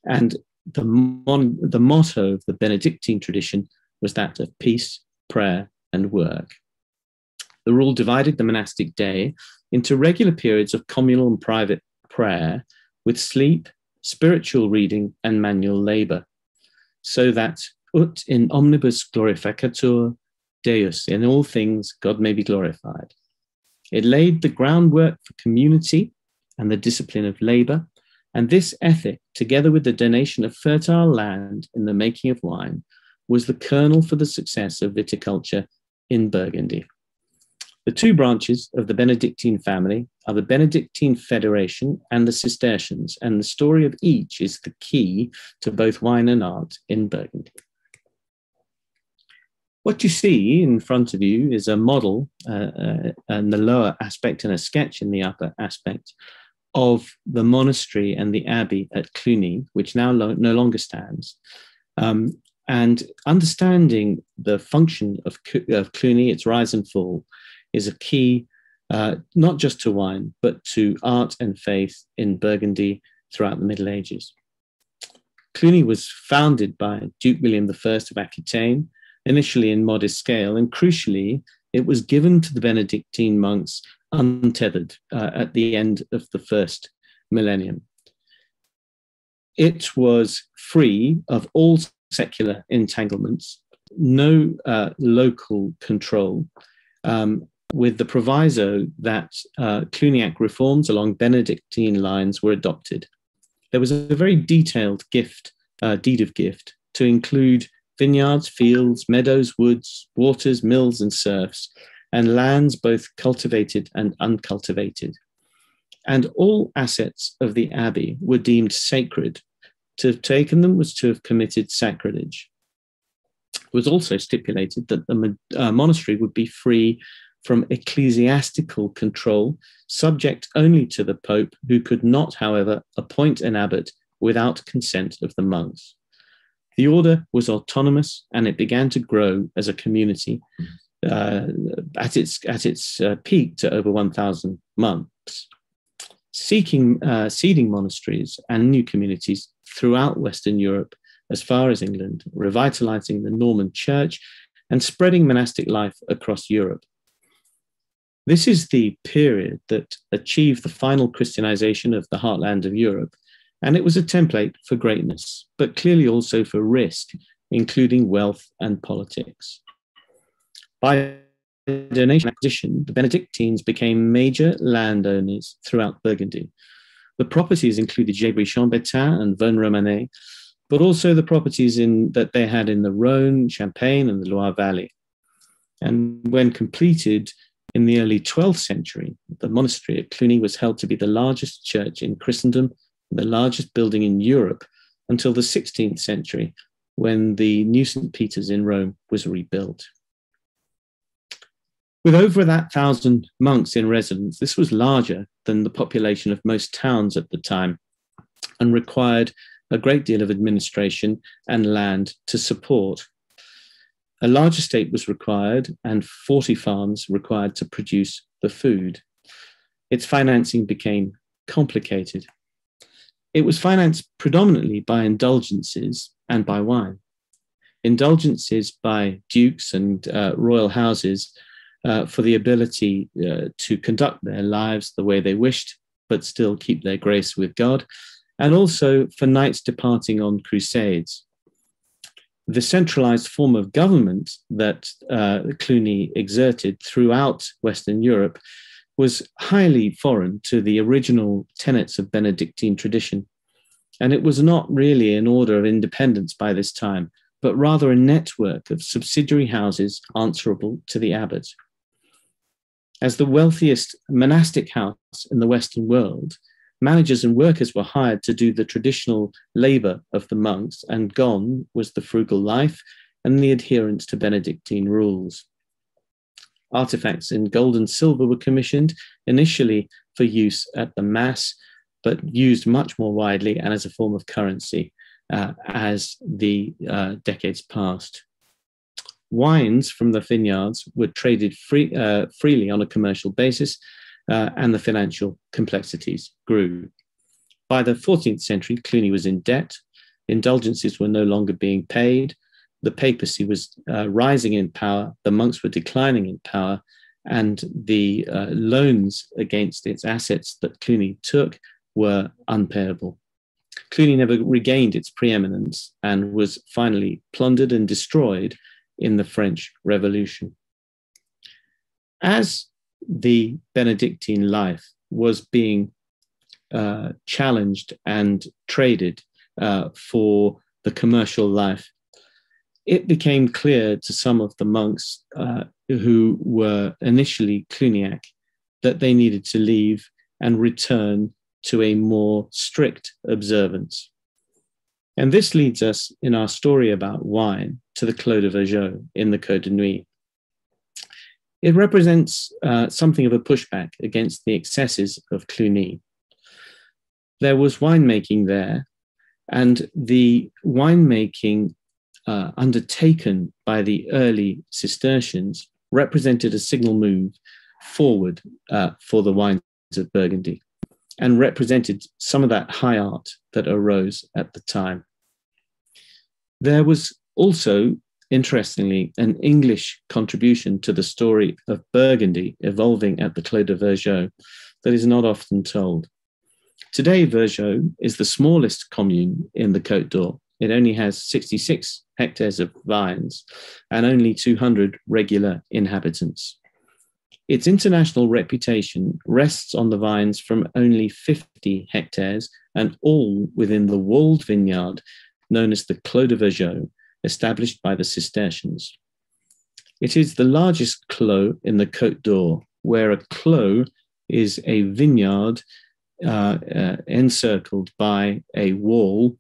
Speaker 4: And the motto of the Benedictine tradition was that of peace, prayer, and work. The rule divided the monastic day into regular periods of communal and private prayer with sleep, spiritual reading, and manual labor, so that ut in omnibus glorificatur Deus, in all things God may be glorified. It laid the groundwork for community and the discipline of labor, and this ethic, together with the donation of fertile land in the making of wine, was the kernel for the success of viticulture in Burgundy. The two branches of the Benedictine family are the Benedictine Federation and the Cistercians, and the story of each is the key to both wine and art in Burgundy. What you see in front of you is a model in the lower aspect and a sketch in the upper aspect of the monastery and the abbey at Cluny, which now no longer stands. And understanding the function of Cluny, its rise and fall, is a key, not just to wine, but to art and faith in Burgundy throughout the Middle Ages. Cluny was founded by Duke William I of Aquitaine, initially in modest scale, and crucially, it was given to the Benedictine monks untethered at the end of the first millennium. It was free of all secular entanglements, no local control, with the proviso that Cluniac reforms along Benedictine lines were adopted. There was a very detailed deed of gift to include vineyards, fields, meadows, woods, waters, mills, and serfs, and lands both cultivated and uncultivated. And all assets of the abbey were deemed sacred. To have taken them was to have committed sacrilege. It was also stipulated that the monastery would be free from ecclesiastical control, subject only to the Pope, who could not, however, appoint an abbot without consent of the monks. The order was autonomous, and it began to grow as a community at its peak to over 1,000 monks, seeding monasteries and new communities throughout Western Europe as far as England, revitalizing the Norman church and spreading monastic life across Europe. This is the period that achieved the final Christianization of the heartland of Europe, and it was a template for greatness, but clearly also for risk, including wealth and politics. By donation and acquisition, the Benedictines became major landowners throughout Burgundy. The properties included Gévry-Chambertin and Vosne-Romanée, but also the properties that they had in the Rhône, Champagne, and the Loire Valley. And when completed in the early 12th century, the monastery at Cluny was held to be the largest church in Christendom, the largest building in Europe, until the 16th century, when the new St. Peter's in Rome was rebuilt. With over 1,000 monks in residence, this was larger than the population of most towns at the time and required a great deal of administration and land to support. A large estate was required and 40 farms required to produce the food. Its financing became complicated. It was financed predominantly by indulgences and by wine. Indulgences by dukes and royal houses for the ability to conduct their lives the way they wished, but still keep their grace with God, and also for knights departing on crusades. The centralized form of government that Cluny exerted throughout Western Europe was highly foreign to the original tenets of Benedictine tradition. And it was not really an order of independence by this time, but rather a network of subsidiary houses answerable to the abbot. As the wealthiest monastic house in the Western world, managers and workers were hired to do the traditional labor of the monks, and gone was the frugal life and the adherence to Benedictine rules. Artifacts in gold and silver were commissioned initially for use at the Mass, but used much more widely and as a form of currency as the decades passed. Wines from the vineyards were traded freely on a commercial basis, and the financial complexities grew. By the 14th century, Cluny was in debt. Indulgences were no longer being paid. The papacy was rising in power. The monks were declining in power, and the loans against its assets that Cluny took were unpayable. Cluny never regained its preeminence and was finally plundered and destroyed in the French Revolution. As the Benedictine life was being challenged and traded for the commercial life, it became clear to some of the monks who were initially Cluniac that they needed to leave and return to a more strict observance. And this leads us in our story about wine to the Clos de Vougeot in the Côte de Nuit. It represents something of a pushback against the excesses of Cluny. There was winemaking there, and the winemaking undertaken by the early Cistercians represented a signal move forward for the wines of Burgundy, and represented some of that high art that arose at the time. There was also, interestingly, an English contribution to the story of Burgundy evolving at the Clos de Vergeaux that is not often told. Today, Vergeaux is the smallest commune in the Côte d'Or. It only has 66 hectares of vines and only 200 regular inhabitants. Its international reputation rests on the vines from only 50 hectares and all within the walled vineyard known as the Clos de Vergeaux, established by the Cistercians. It is the largest clos in the Côte d'Or, where a clos is a vineyard encircled by a wall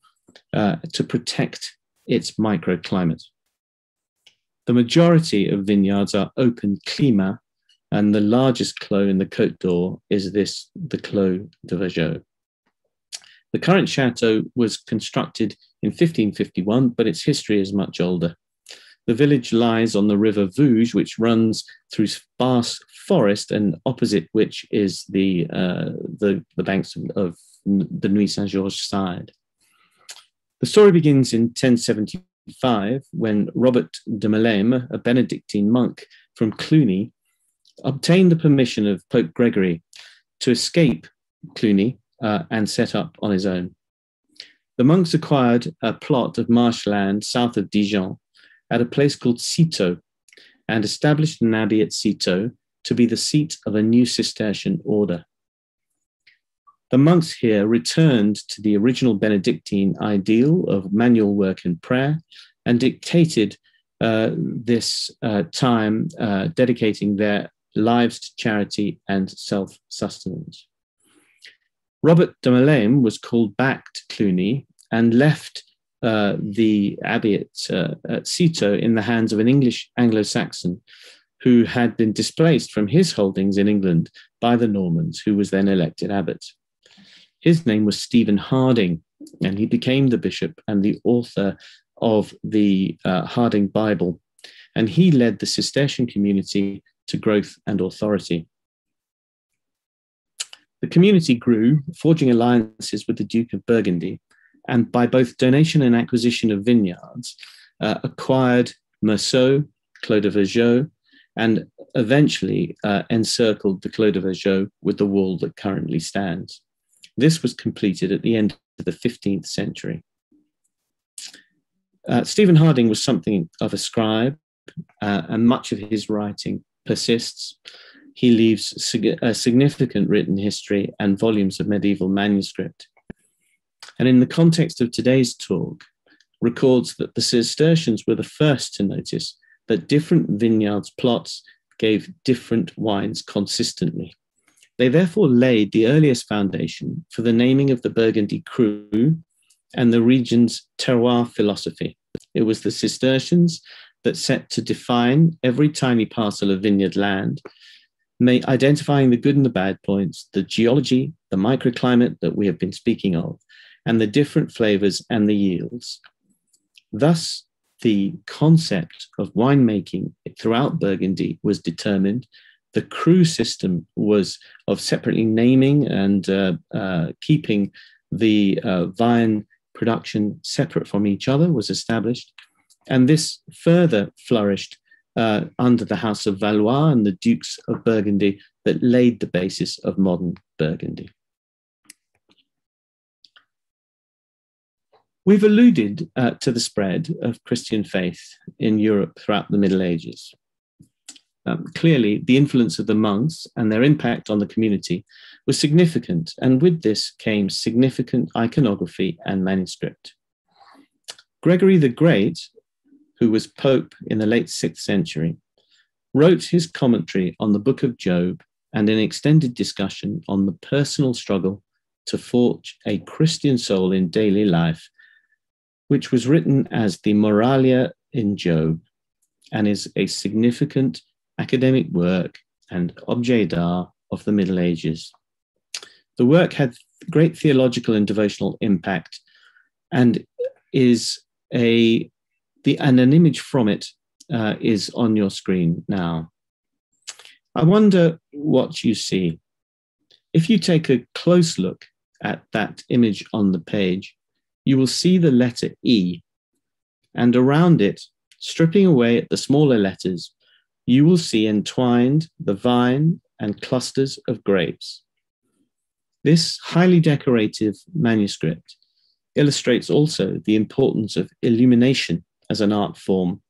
Speaker 4: to protect its microclimate. The majority of vineyards are open climat, and the largest clos in the Côte d'Or is the Clos de Vergeaux. The current chateau was constructed in 1551, but its history is much older. The village lies on the river Vouge, which runs through sparse forest, and opposite which is the banks of the Nuit Saint-Georges side. The story begins in 1075, when Robert de Melem, a Benedictine monk from Cluny, obtained the permission of Pope Gregory to escape Cluny and set up on his own. The monks acquired a plot of marshland south of Dijon at a place called Citeaux and established an abbey at Citeaux to be the seat of a new Cistercian order. The monks here returned to the original Benedictine ideal of manual work and prayer and dictated this time dedicating their lives to charity and self-sustenance. Robert de Melem was called back to Cluny and left the abbey at Citeaux in the hands of an English Anglo-Saxon who had been displaced from his holdings in England by the Normans, who was then elected abbot. His name was Stephen Harding, and he became the bishop and the author of the Harding Bible, and he led the Cistercian community to growth and authority. The community grew, forging alliances with the Duke of Burgundy, and by both donation and acquisition of vineyards, acquired Meursault, Clos de Vergeaux, and eventually encircled the Clos de Vergeaux with the wall that currently stands. This was completed at the end of the 15th century. Stephen Harding was something of a scribe, and much of his writing persists. He leaves a significant written history and volumes of medieval manuscript. And in the context of today's talk, records that the Cistercians were the first to notice that different vineyards plots gave different wines consistently. They therefore laid the earliest foundation for the naming of the Burgundy cru and the region's terroir philosophy. It was the Cistercians that set to define every tiny parcel of vineyard land, identifying the good and the bad points, the geology, the microclimate that we have been speaking of, and the different flavors and the yields. Thus, the concept of winemaking throughout Burgundy was determined. The cru system was of separately naming and keeping the vine production separate from each other was established. And this further flourished under the House of Valois and the Dukes of Burgundy that laid the basis of modern Burgundy. We've alluded to the spread of Christian faith in Europe throughout the Middle Ages. Clearly, the influence of the monks and their impact on the community was significant, and with this came significant iconography and manuscript. Gregory the Great, who was Pope in the late 6th century, wrote his commentary on the Book of Job and an extended discussion on the personal struggle to forge a Christian soul in daily life, which was written as the Moralia in Job and is a significant academic work and objet d'art of the Middle Ages. The work had great theological and devotional impact and is a and an image from it is on your screen now. I wonder what you see. If you take a close look at that image on the page, you will see the letter E, and around it, stripping away at the smaller letters, you will see entwined the vine and clusters of grapes. This highly decorative manuscript illustrates also the importance of illumination as an art form,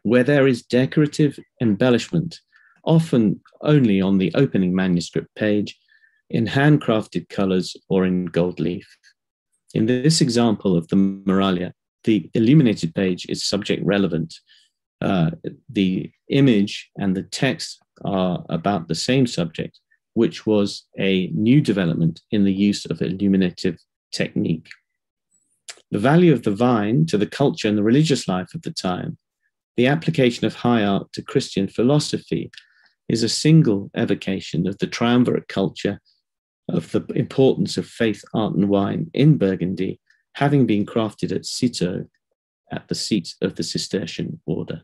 Speaker 4: where there is decorative embellishment, often only on the opening manuscript page, in handcrafted colors or in gold leaf. In this example of the Muralia, the illuminated page is subject relevant. The image and the text are about the same subject, which was a new development in the use of illuminative technique. The value of the vine to the culture and the religious life of the time, the application of high art to Christian philosophy, is a single evocation of the triumvirate culture of the importance of faith, art, and wine in Burgundy, having been crafted at Citeaux, at the seat of the Cistercian order.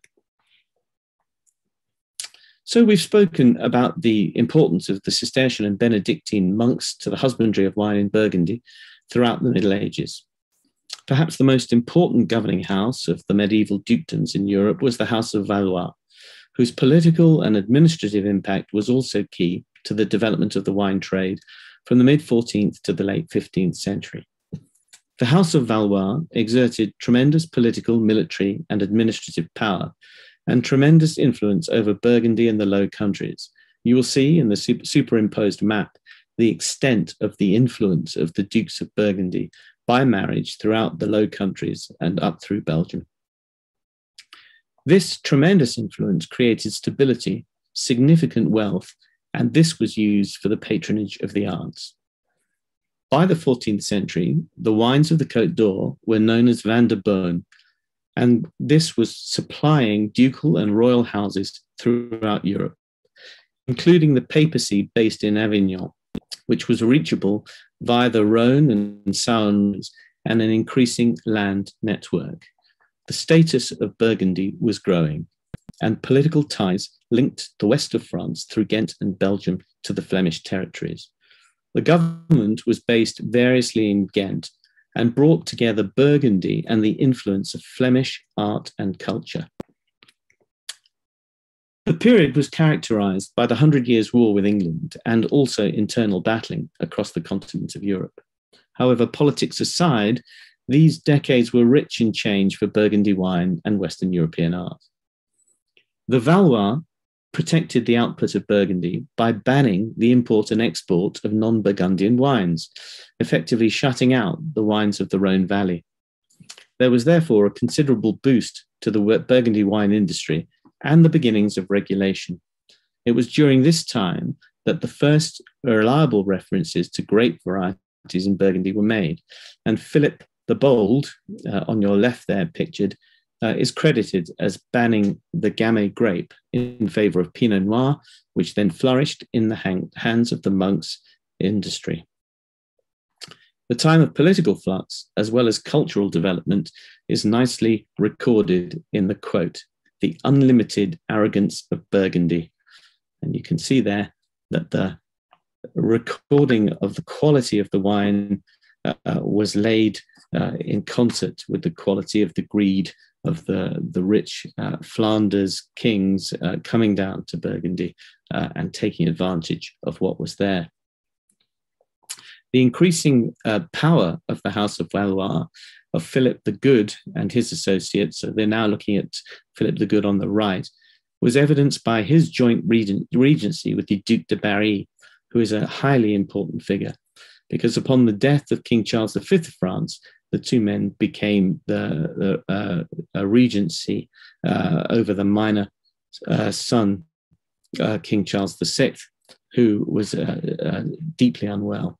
Speaker 4: So we've spoken about the importance of the Cistercian and Benedictine monks to the husbandry of wine in Burgundy throughout the Middle Ages. Perhaps the most important governing house of the medieval dukedoms in Europe was the House of Valois, whose political and administrative impact was also key to the development of the wine trade from the mid-14th to the late 15th century. The House of Valois exerted tremendous political, military, and administrative power, and tremendous influence over Burgundy and the Low Countries. You will see in the superimposed map the extent of the influence of the Dukes of Burgundy by marriage throughout the Low Countries and up through Belgium. This tremendous influence created stability, significant wealth, and this was used for the patronage of the arts. By the 14th century, the wines of the Côte d'Or were known as vin de Beaune, and this was supplying ducal and royal houses throughout Europe, including the papacy based in Avignon, which was reachable via the Rhône and Saône and an increasing land network. The status of Burgundy was growing, and political ties linked the west of France through Ghent and Belgium to the Flemish territories. The government was based variously in Ghent and brought together Burgundy and the influence of Flemish art and culture. The period was characterized by the 100 Years' War with England and also internal battling across the continent of Europe. However, politics aside, these decades were rich in change for Burgundy wine and Western European art. The Valois protected the output of Burgundy by banning the import and export of non-Burgundian wines, effectively shutting out the wines of the Rhône Valley. There was therefore a considerable boost to the Burgundy wine industry and the beginnings of regulation. It was during this time that the first reliable references to grape varieties in Burgundy were made, and Philip the Bold, on your left there pictured, is credited as banning the Gamay grape in favor of Pinot Noir, which then flourished in the hands of the monks' industry. The time of political flux, as well as cultural development, is nicely recorded in the quote, "the unlimited arrogance of Burgundy." And you can see there that the recording of the quality of the wine was laid in concert with the quality of the greed of the rich Flanders kings coming down to Burgundy and taking advantage of what was there. The increasing power of the House of Valois, of Philip the Good and his associates, so they're now looking at Philip the Good on the right, was evidenced by his joint regency with the Duc de Berry, who is a highly important figure, because upon the death of King Charles V of France, the two men became the regency over the minor son, King Charles VI, who was deeply unwell.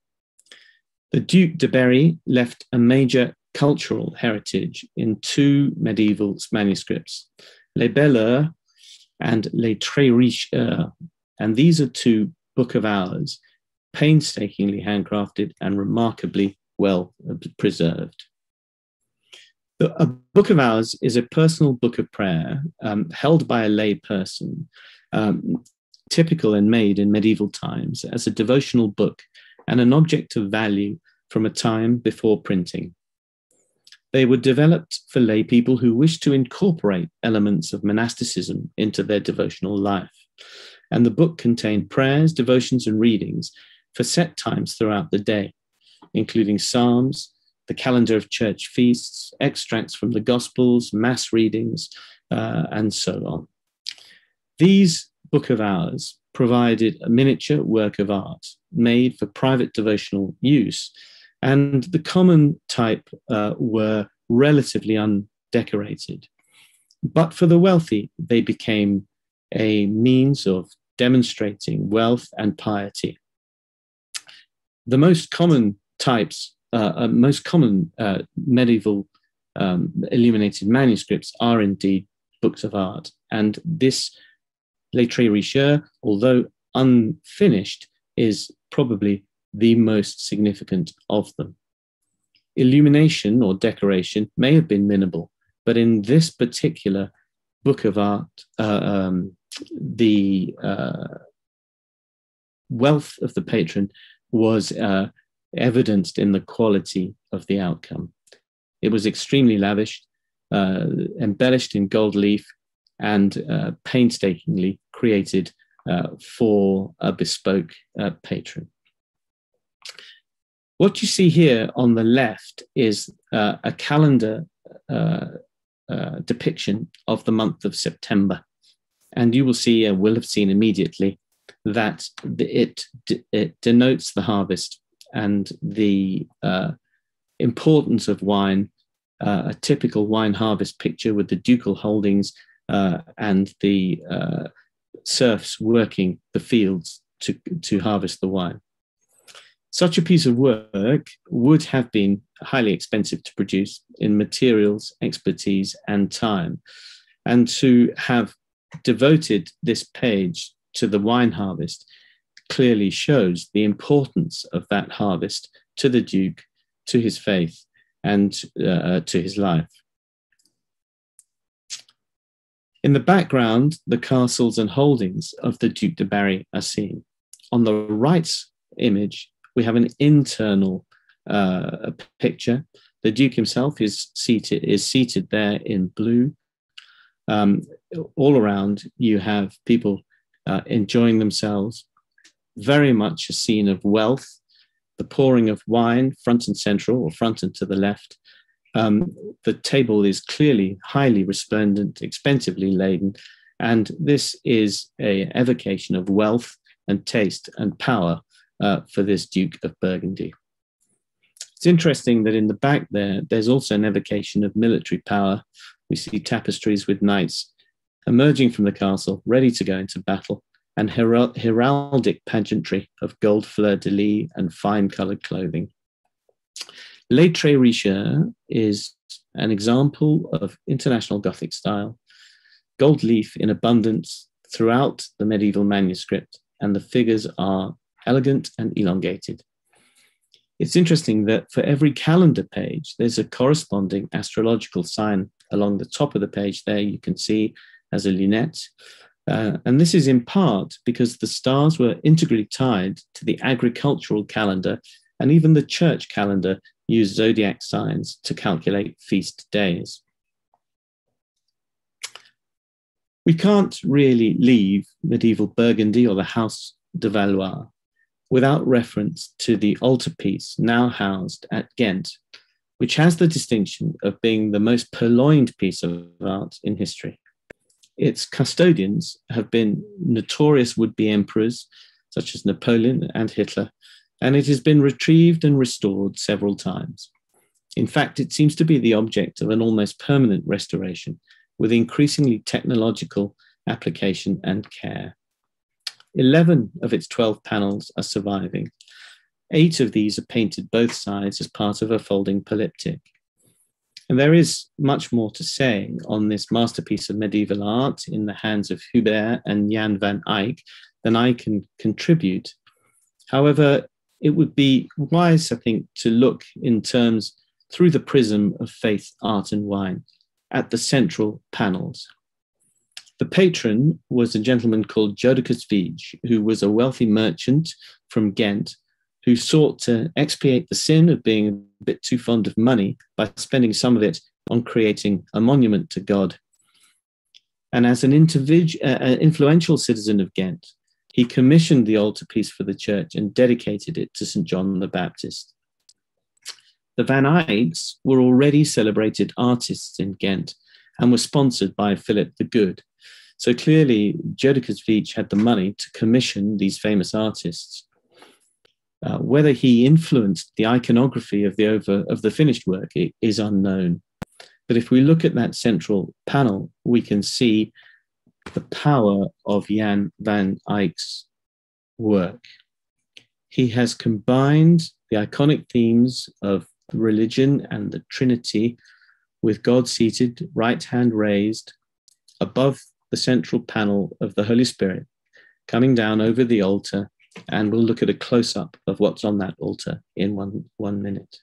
Speaker 4: The Duc de Berry left a major cultural heritage in two medieval manuscripts, Les Belles Heures and Les Très Riches Heures, and these are two Book of Hours, painstakingly handcrafted and remarkably well preserved. A book of hours is a personal book of prayer held by a lay person, typical and made in medieval times as a devotional book and an object of value from a time before printing. They were developed for lay people who wished to incorporate elements of monasticism into their devotional life. And the book contained prayers, devotions, and readings for set times throughout the day, including psalms, the calendar of church feasts, extracts from the Gospels, mass readings, and so on. These Book of Hours provided a miniature work of art made for private devotional use, and the common type were relatively undecorated. But for the wealthy, they became a means of demonstrating wealth and piety. The most common types, medieval illuminated manuscripts are indeed books of art, and this Lettres Richeurs, although unfinished, is probably the most significant of them. Illumination or decoration may have been minimal, but in this particular book of art, the wealth of the patron was evidenced in the quality of the outcome. It was extremely lavish, embellished in gold leaf, and painstakingly created for a bespoke patron. What you see here on the left is a calendar depiction of the month of September. And you will see, will have seen immediately, that it denotes the harvest and the importance of wine, a typical wine harvest picture with the ducal holdings and the serfs working the fields to harvest the wine. Such a piece of work would have been highly expensive to produce in materials, expertise, and time. And to have devoted this page to the wine harvest clearly shows the importance of that harvest to the Duke, to his faith, and to his life. In the background, the castles and holdings of the Duc de Berry are seen. On the right image, we have an internal picture. The Duke himself is seated there in blue. All around, you have people enjoying themselves. Very much a scene of wealth, the pouring of wine front and central, or front and to the left. The table is clearly highly resplendent, expensively laden, and this is an evocation of wealth and taste and power for this Duke of Burgundy. It's interesting that in the back there's also an evocation of military power. We see tapestries with knights emerging from the castle, ready to go into battle, and heraldic pageantry of gold fleur-de-lis and fine-coloured clothing. Lettres Richeurs is an example of international Gothic style, gold leaf in abundance throughout the medieval manuscript, and the figures are elegant and elongated. It's interesting that for every calendar page, there's a corresponding astrological sign along the top of the page there, you can see as a lunette. And this is in part because the stars were integrally tied to the agricultural calendar, and even the church calendar used zodiac signs to calculate feast days. We can't really leave medieval Burgundy or the House de Valois without reference to the altarpiece now housed at Ghent, which has the distinction of being the most purloined piece of art in history. Its custodians have been notorious would-be emperors, such as Napoleon and Hitler, and it has been retrieved and restored several times. In fact, it seems to be the object of an almost permanent restoration, with increasingly technological application and care. 11 of its 12 panels are surviving. 8 of these are painted both sides as part of a folding polyptych. And there is much more to say on this masterpiece of medieval art in the hands of Hubert and Jan van Eyck than I can contribute. However, it would be wise, I think, to look in terms through the prism of faith, art, and wine at the central panels. The patron was a gentleman called Jodocus Vij, who was a wealthy merchant from Ghent, who sought to expiate the sin of being a bit too fond of money by spending some of it on creating a monument to God. And as an influential citizen of Ghent, he commissioned the altarpiece for the church and dedicated it to St. John the Baptist. The Van Eycks were already celebrated artists in Ghent and were sponsored by Philip the Good. So clearly, Jodocus Vij had the money to commission these famous artists. Whether he influenced the iconography of the finished work is unknown. But if we look at that central panel, we can see the power of Jan van Eyck's work. He has combined the iconic themes of religion and the Trinity with God seated, right hand raised above the central panel of the Holy Spirit, coming down over the altar, and we'll look at a close-up of what's on that altar in one minute.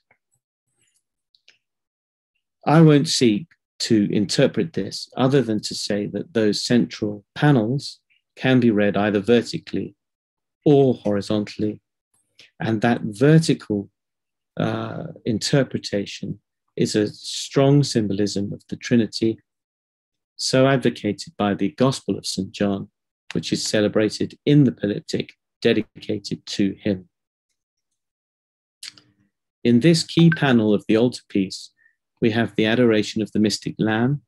Speaker 4: I won't seek to interpret this other than to say that those central panels can be read either vertically or horizontally, and that vertical interpretation is a strong symbolism of the Trinity, so advocated by the Gospel of St. John, which is celebrated in the Polyptych, dedicated to him. In this key panel of the altarpiece, we have the Adoration of the Mystic Lamb,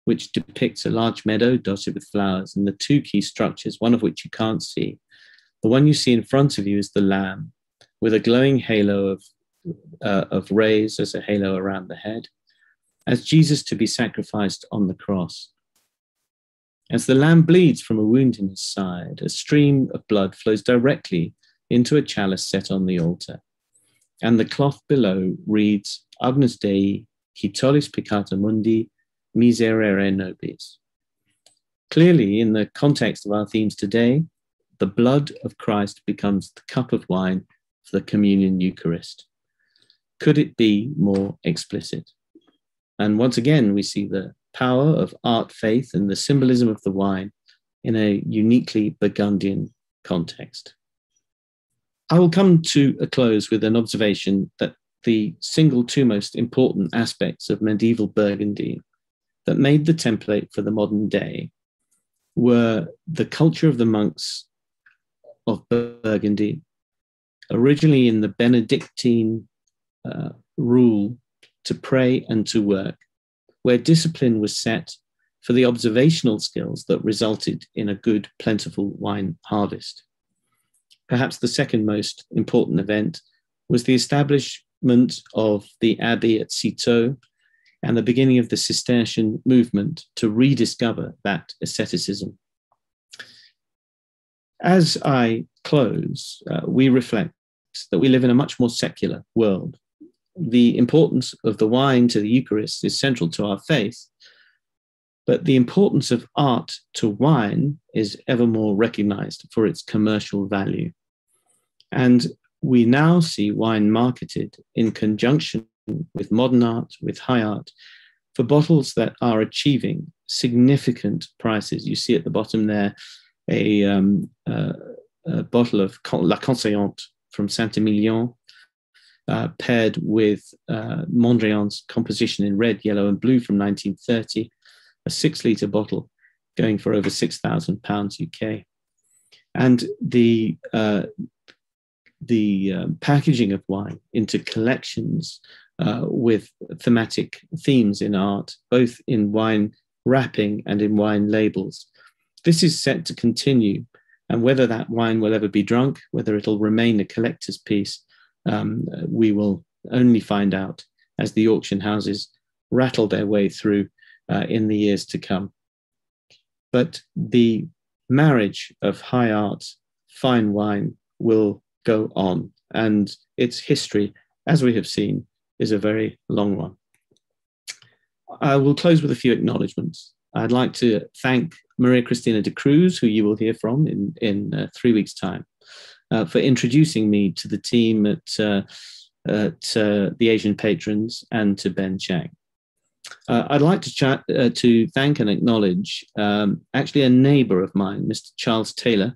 Speaker 4: which depicts a large meadow dotted with flowers, and the two key structures, one of which you can't see. The one you see in front of you is the Lamb, with a glowing halo of rays as a halo around the head, as Jesus to be sacrificed on the cross. As the Lamb bleeds from a wound in his side, a stream of blood flows directly into a chalice set on the altar, and the cloth below reads, Agnus Dei, qui tollis peccata mundi, miserere nobis. Clearly, in the context of our themes today, the blood of Christ becomes the cup of wine for the communion Eucharist. Could it be more explicit? And once again, we see the power of art, faith, and the symbolism of the wine in a uniquely Burgundian context. I will come to a close with an observation that the two most important aspects of medieval Burgundy that made the template for the modern day were the culture of the monks of Burgundy, originally in the Benedictine rule to pray and to work, where discipline was set for the observational skills that resulted in a good, plentiful wine harvest. Perhaps the second most important event was the establishment of the abbey at Citeaux and the beginning of the Cistercian movement to rediscover that asceticism. As I close, we reflect that we live in a much more secular world. The importance of the wine to the Eucharist is central to our faith, but the importance of art to wine is ever more recognized for its commercial value. And we now see wine marketed in conjunction with modern art, with high art, for bottles that are achieving significant prices. You see at the bottom there a bottle of La Conseillante from Saint-Emilion, paired with Mondrian's composition in red, yellow, and blue from 1930, a 6-litre bottle going for over £6,000 UK. And the packaging of wine into collections with thematic themes in art, both in wine wrapping and in wine labels. This is set to continue, and whether that wine will ever be drunk, whether it'll remain a collector's piece, we will only find out as the auction houses rattle their way through in the years to come. But the marriage of high art, fine wine will go on, and its history, as we have seen, is a very long one. I will close with a few acknowledgements. I'd like to thank Maria Cristina de Cruz, who you will hear from in 3 weeks' time, for introducing me to the team at to the Asian patrons and to Ben Chang. I'd like to thank and acknowledge actually a neighbor of mine, Mr. Charles Taylor,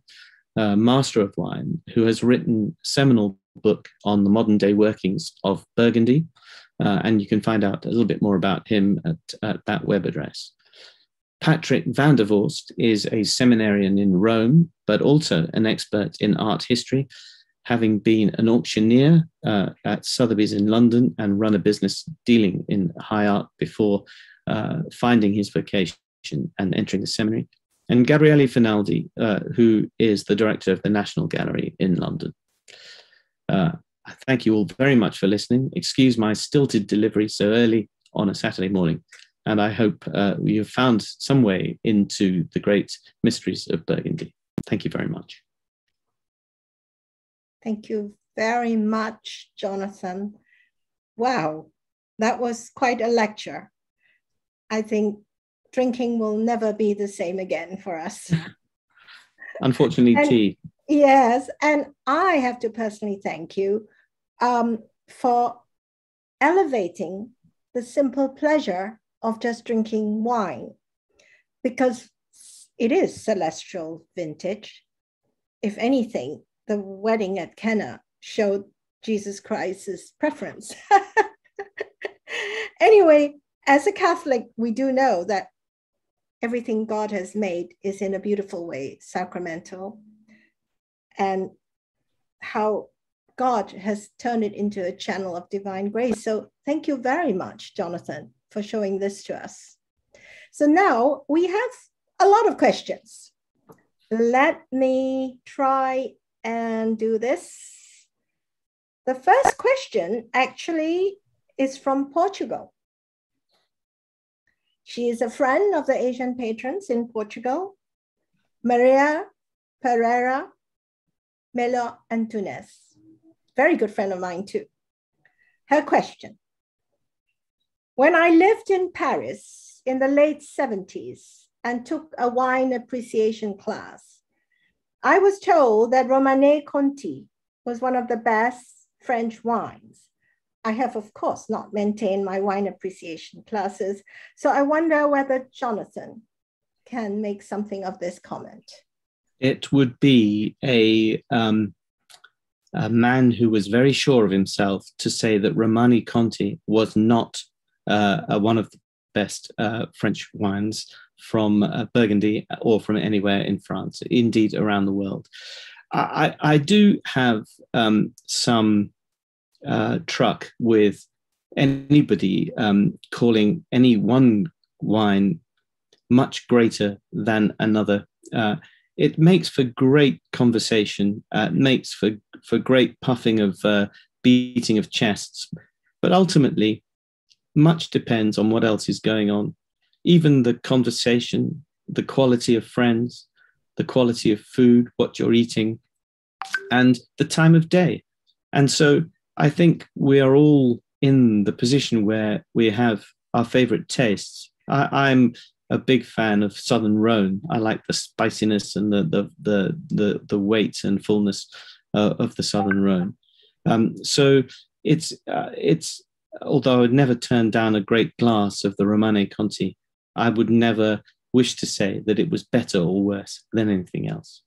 Speaker 4: Master of Wine, who has written a seminal book on the modern day workings of Burgundy. And you can find out a little bit more about him at that web address. Patrick van der Vorst is a seminarian in Rome, but also an expert in art history, having been an auctioneer at Sotheby's in London and run a business dealing in high art before finding his vocation and entering the seminary. And Gabriele Finaldi, who is the director of the National Gallery in London. I thank you all very much for listening. Excuse my stilted delivery so early on a Saturday morning. And I hope you've found some way into the great mysteries of Burgundy. Thank you very much.
Speaker 3: Thank you very much, Jonathan. Wow, that was quite a lecture. I think drinking will never be the same again for us.
Speaker 4: Unfortunately, tea.
Speaker 3: Yes, and I have to personally thank you for elevating the simple pleasure of just drinking wine, because it is celestial vintage. If anything, the wedding at Cana showed Jesus Christ's preference. Anyway, as a Catholic, we do know that everything God has made is in a beautiful way sacramental, and how God has turned it into a channel of divine grace. So thank you very much, Jonathan, for showing this to us. So now we have a lot of questions. Let me try and do this. The first question actually is from Portugal. She is a friend of the Asian patrons in Portugal, Maria Pereira Melo Antunes. Very good friend of mine too. Her question: when I lived in Paris in the late 70s and took a wine appreciation class, I was told that Romanée Conti was one of the best French wines. I have, of course, not maintained my wine appreciation classes, so I wonder whether Jonathan can make something of this comment.
Speaker 4: It would be a man who was very sure of himself to say that Romanée Conti was not one of the best French wines from Burgundy or from anywhere in France, indeed around the world. I do have some truck with anybody calling any one wine much greater than another. It makes for great conversation, makes for great puffing of beating of chests, but ultimately much depends on what else is going on. Even the conversation, the quality of friends, the quality of food, what you're eating, and the time of day. And so I think we are all in the position where we have our favorite tastes. I'm a big fan of Southern Rhone. I like the spiciness and the weight and fullness of the Southern Rhone. So it's although I would never turn down a great glass of the Romanée Conti, I would never wish to say that it was better or worse than anything else.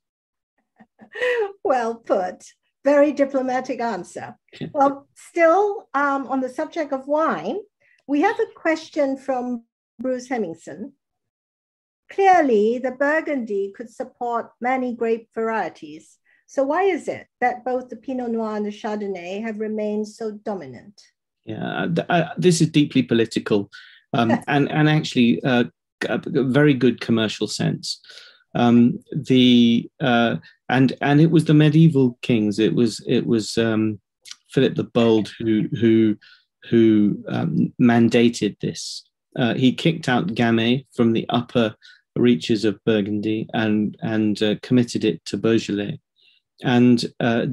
Speaker 3: Well put. Very diplomatic answer. Well, still on the subject of wine, we have a question from Bruce Hemmingson. Clearly, the Burgundy could support many grape varieties. So why is it that both the Pinot Noir and the Chardonnay have remained so dominant? Yeah,
Speaker 4: this is deeply political and actually a very good commercial sense. And it was the medieval kings. It was Philip the Bold who mandated this. He kicked out Gamay from the upper reaches of Burgundy and committed it to Beaujolais, and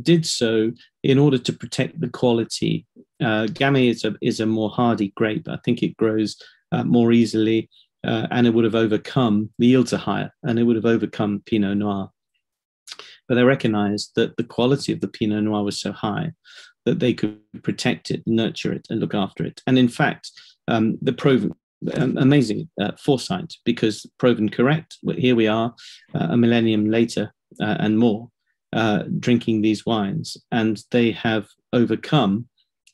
Speaker 4: did so in order to protect the quality. Gamay is a more hardy grape. I think it grows more easily, and it would have overcome, the yields are higher, and it would have overcome Pinot Noir. But they recognized that the quality of the Pinot Noir was so high that they could protect it, nurture it, and look after it. And in fact, the proven amazing foresight, because proven correct. Here we are, a millennium later and more, drinking these wines, and they have overcome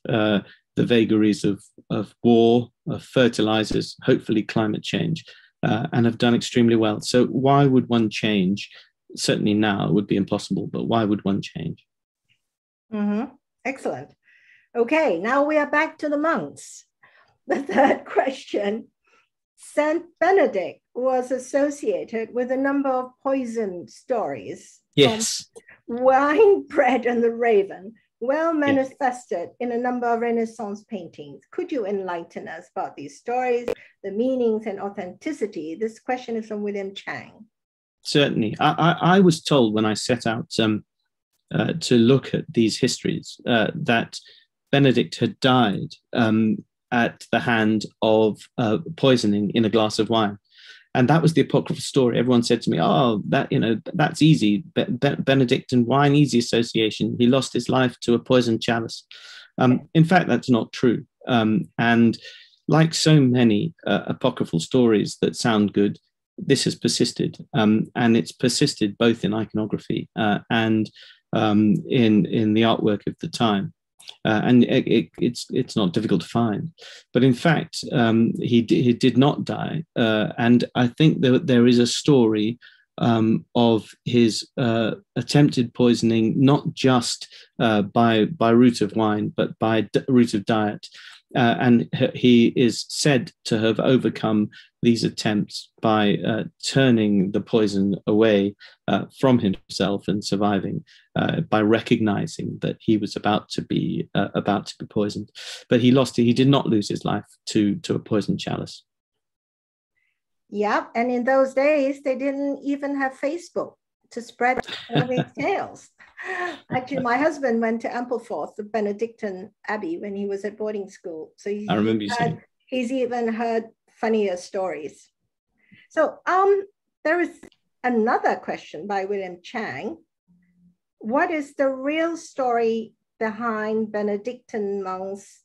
Speaker 4: the vagaries of war, of fertilizers, hopefully climate change, and have done extremely well. So why would one change? Certainly now it would be impossible, but why would one change?
Speaker 3: Excellent. Okay, now we are back to the monks. The third question. Saint Benedict was associated with a number of poison stories.
Speaker 4: Yes.
Speaker 3: Wine, bread, and the raven, well manifested in a number of Renaissance paintings. Could you enlighten us about these stories, the meanings and authenticity? This question is from William Chang.
Speaker 4: Certainly. I was told when I set out to look at these histories that Benedict had died at the hand of poisoning in a glass of wine. And that was the apocryphal story. Everyone said to me, oh, that's easy. Benedict and wine, easy association. He lost his life to a poisoned chalice. In fact, that's not true. And like so many apocryphal stories that sound good, this has persisted. And it's persisted both in iconography and in the artwork of the time. And it's not difficult to find, but in fact, he did not die. And I think that there is a story of his attempted poisoning, not just by route of wine, but by route of diet. And he is said to have overcome these attempts by turning the poison away from himself and surviving by recognizing that he was about to be poisoned. But he did not lose his life to a poisoned chalice.
Speaker 3: Yeah, and in those days, they didn't even have Facebook to spread all these tales. Actually, my husband went to Ampleforth, the Benedictine Abbey, when he was at boarding school. So
Speaker 4: I remember you saying.
Speaker 3: He's even heard funnier stories. So there is another question by William Chang. What is the real story behind Benedictine monks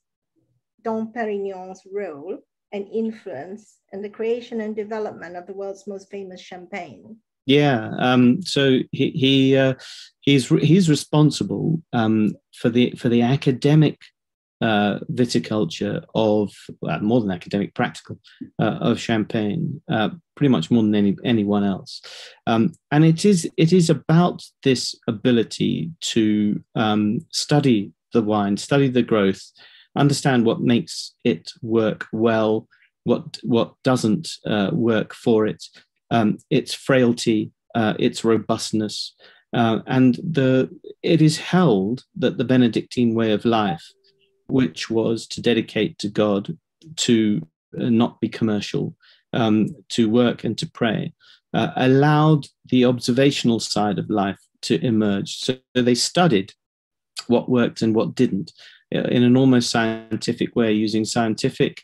Speaker 3: Dom Perignon's role and influence in the creation and development of the world's most famous champagne?
Speaker 4: Yeah, so he's responsible for the academic viticulture of more than academic, practical of Champagne, pretty much more than anyone else. And it is about this ability to study the wine, study the growth, understand what makes it work well, what doesn't work for it. Its frailty, its robustness, and it is held that the Benedictine way of life, which was to dedicate to God, to not be commercial, to work and to pray, allowed the observational side of life to emerge. So they studied what worked and what didn't in an almost scientific way, using scientific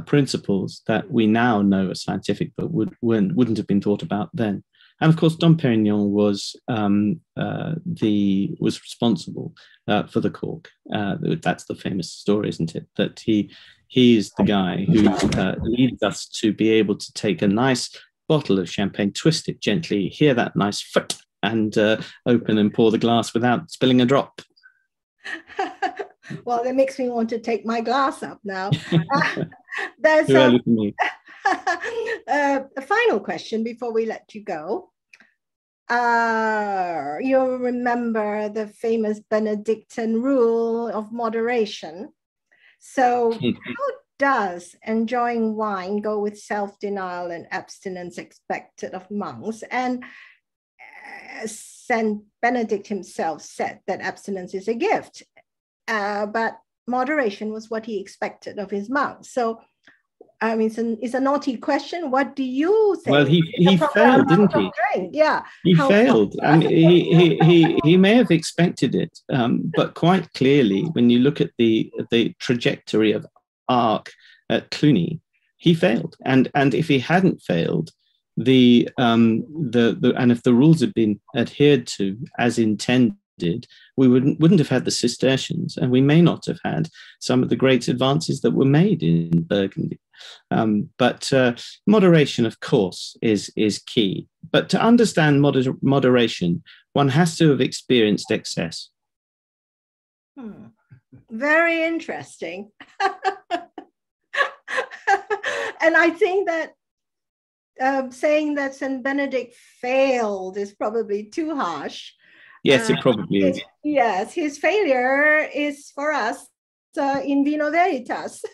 Speaker 4: principles that we now know are scientific, but wouldn't have been thought about then. And of course, Dom Perignon was responsible for the cork. That's the famous story, isn't it? That he is the guy who leads us to be able to take a nice bottle of champagne, twist it gently, hear that nice foot, and open and pour the glass without spilling a drop.
Speaker 3: Well, that makes me want to take my glass up now. There's
Speaker 4: a
Speaker 3: final question before we let you go. You'll remember the famous Benedictine rule of moderation. So how does enjoying wine go with self-denial and abstinence expected of monks? And Saint Benedict himself said that abstinence is a gift. But moderation was what he expected of his monks. So, I mean, it's a naughty question. What do you think?
Speaker 4: Well, he failed, didn't he?
Speaker 3: Yeah,
Speaker 4: he failed. I mean, he may have expected it, but quite clearly, when you look at the trajectory of Arc at Cluny, he failed. And if he hadn't failed, and if the rules had been adhered to as intended, did, we wouldn't have had the Cistercians, and we may not have had some of the great advances that were made in Burgundy. But moderation, of course, is key. But to understand moderation, one has to have experienced excess.
Speaker 3: Very interesting. And I think that saying that St. Benedict failed is probably too harsh.
Speaker 4: Yes, it probably is.
Speaker 3: Yes, his failure is for us in vino veritas.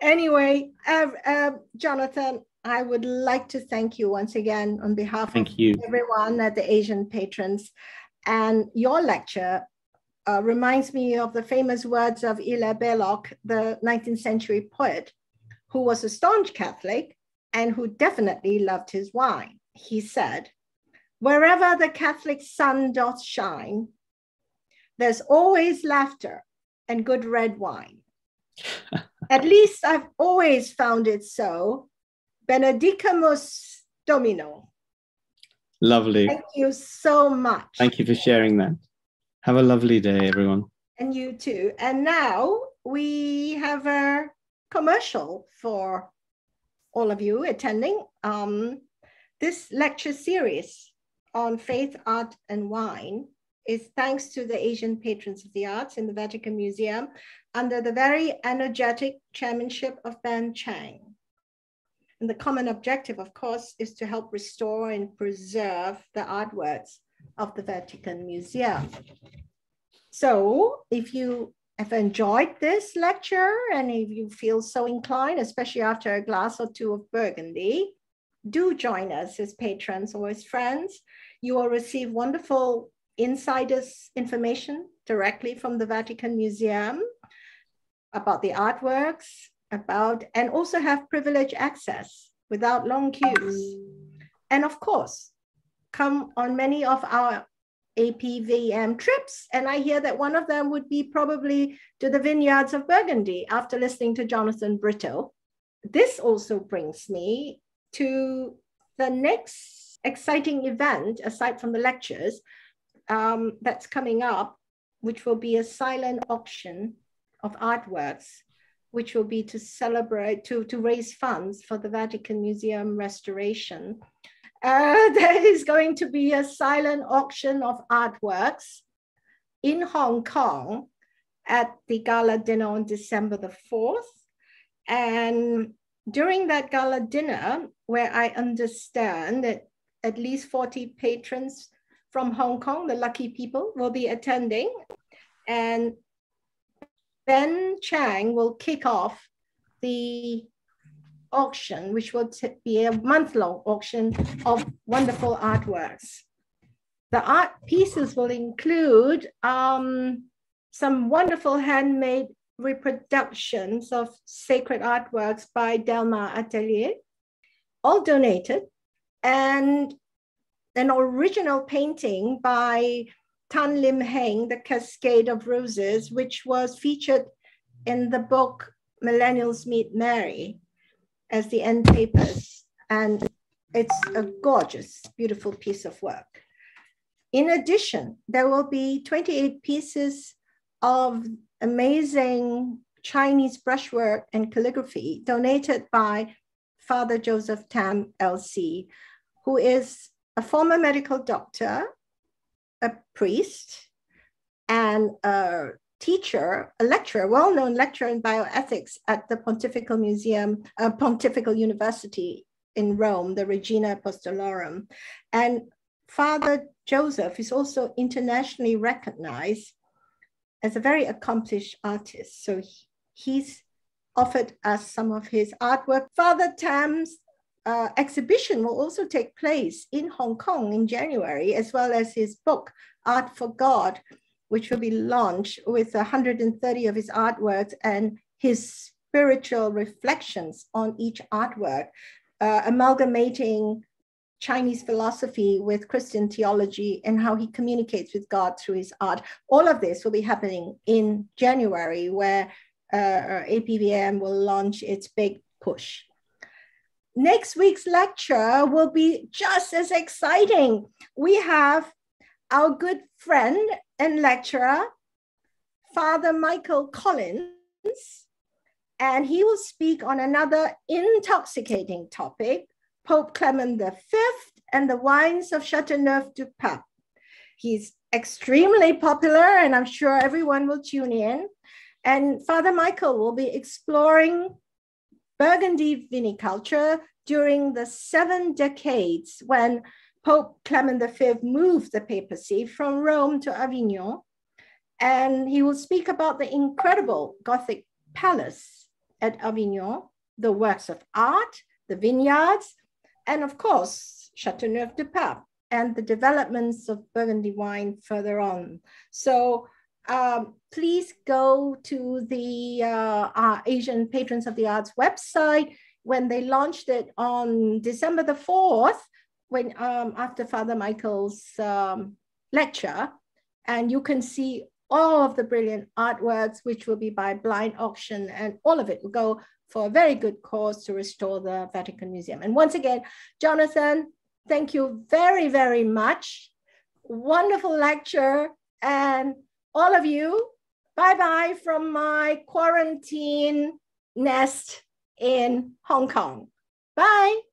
Speaker 3: Anyway, Jonathan, I would like to thank you once again on behalf of everyone at the Asian Patrons. And your lecture reminds me of the famous words of Hilaire Belloc, the 19th century poet, who was a staunch Catholic and who definitely loved his wine. He said, "Wherever the Catholic sun doth shine, there's always laughter and good red wine." At least I've always found it so. Benedicamus Domino.
Speaker 4: Lovely.
Speaker 3: Thank you so much.
Speaker 4: Thank you for sharing that. Have a lovely day, everyone.
Speaker 3: And you too. And now we have a commercial for all of you attending. This lecture series on faith, art, and wine is thanks to the Asian Patrons of the Arts in the Vatican Museum under the very energetic chairmanship of Ben Chang. And the common objective, of course, is to help restore and preserve the artworks of the Vatican Museum. So if you have enjoyed this lecture and if you feel so inclined, especially after a glass or two of Burgundy, do join us as patrons or as friends. You will receive wonderful insiders information directly from the Vatican Museum about the artworks, and also have privileged access without long queues. And of course, come on many of our APVM trips. And I hear that one of them would be probably to the vineyards of Burgundy after listening to Jonathan Brito. This also brings me to the next exciting event, aside from the lectures, that's coming up, which will be a silent auction of artworks, which will be to celebrate, to raise funds for the Vatican Museum restoration. There is going to be a silent auction of artworks in Hong Kong at the gala dinner on December the 4th. And during that gala dinner, where I understand that at least 40 patrons from Hong Kong, the lucky people, will be attending. And Ben Chang will kick off the auction, which will be a month-long auction of wonderful artworks. The art pieces will include some wonderful handmade reproductions of sacred artworks by Delmar Atelier, all donated, and an original painting by Tan Lim Heng, The Cascade of Roses, which was featured in the book Millennials Meet Mary as the end papers. And it's a gorgeous, beautiful piece of work. In addition, there will be 28 pieces of amazing Chinese brushwork and calligraphy donated by Father Joseph Tam, LC, who is a former medical doctor, a priest, and a teacher, a lecturer, well-known lecturer in bioethics at the Pontifical University in Rome, the Regina Apostolorum. And Father Joseph is also internationally recognized as a very accomplished artist. So he's offered us some of his artwork. Father Tam's exhibition will also take place in Hong Kong in January, as well as his book, Art for God, which will be launched with 130 of his artworks and his spiritual reflections on each artwork, amalgamating Chinese philosophy with Christian theology and how he communicates with God through his art. All of this will be happening in January, where APVM will launch its big push. Next week's lecture will be just as exciting. We have our good friend and lecturer, Father Michael Collins, and he will speak on another intoxicating topic, Pope Clement V and the wines of Châteauneuf-du-Pape. He's extremely popular, and I'm sure everyone will tune in. And Father Michael will be exploring Burgundy viniculture during the 7 decades when Pope Clement V moved the papacy from Rome to Avignon. And he will speak about the incredible Gothic palace at Avignon, the works of art, the vineyards, and of course, Châteauneuf-du-Pape, and the developments of Burgundy wine further on. So please go to the Asian Patrons of the Arts website when they launched it on December the 4th, when after Father Michael's lecture, and you can see all of the brilliant artworks, which will be by blind auction, and all of it will go for a very good cause to restore the Vatican Museum. And once again, Jonathan, thank you very, very much. Wonderful lecture. And all of you, bye-bye from my quarantine nest in Hong Kong. Bye.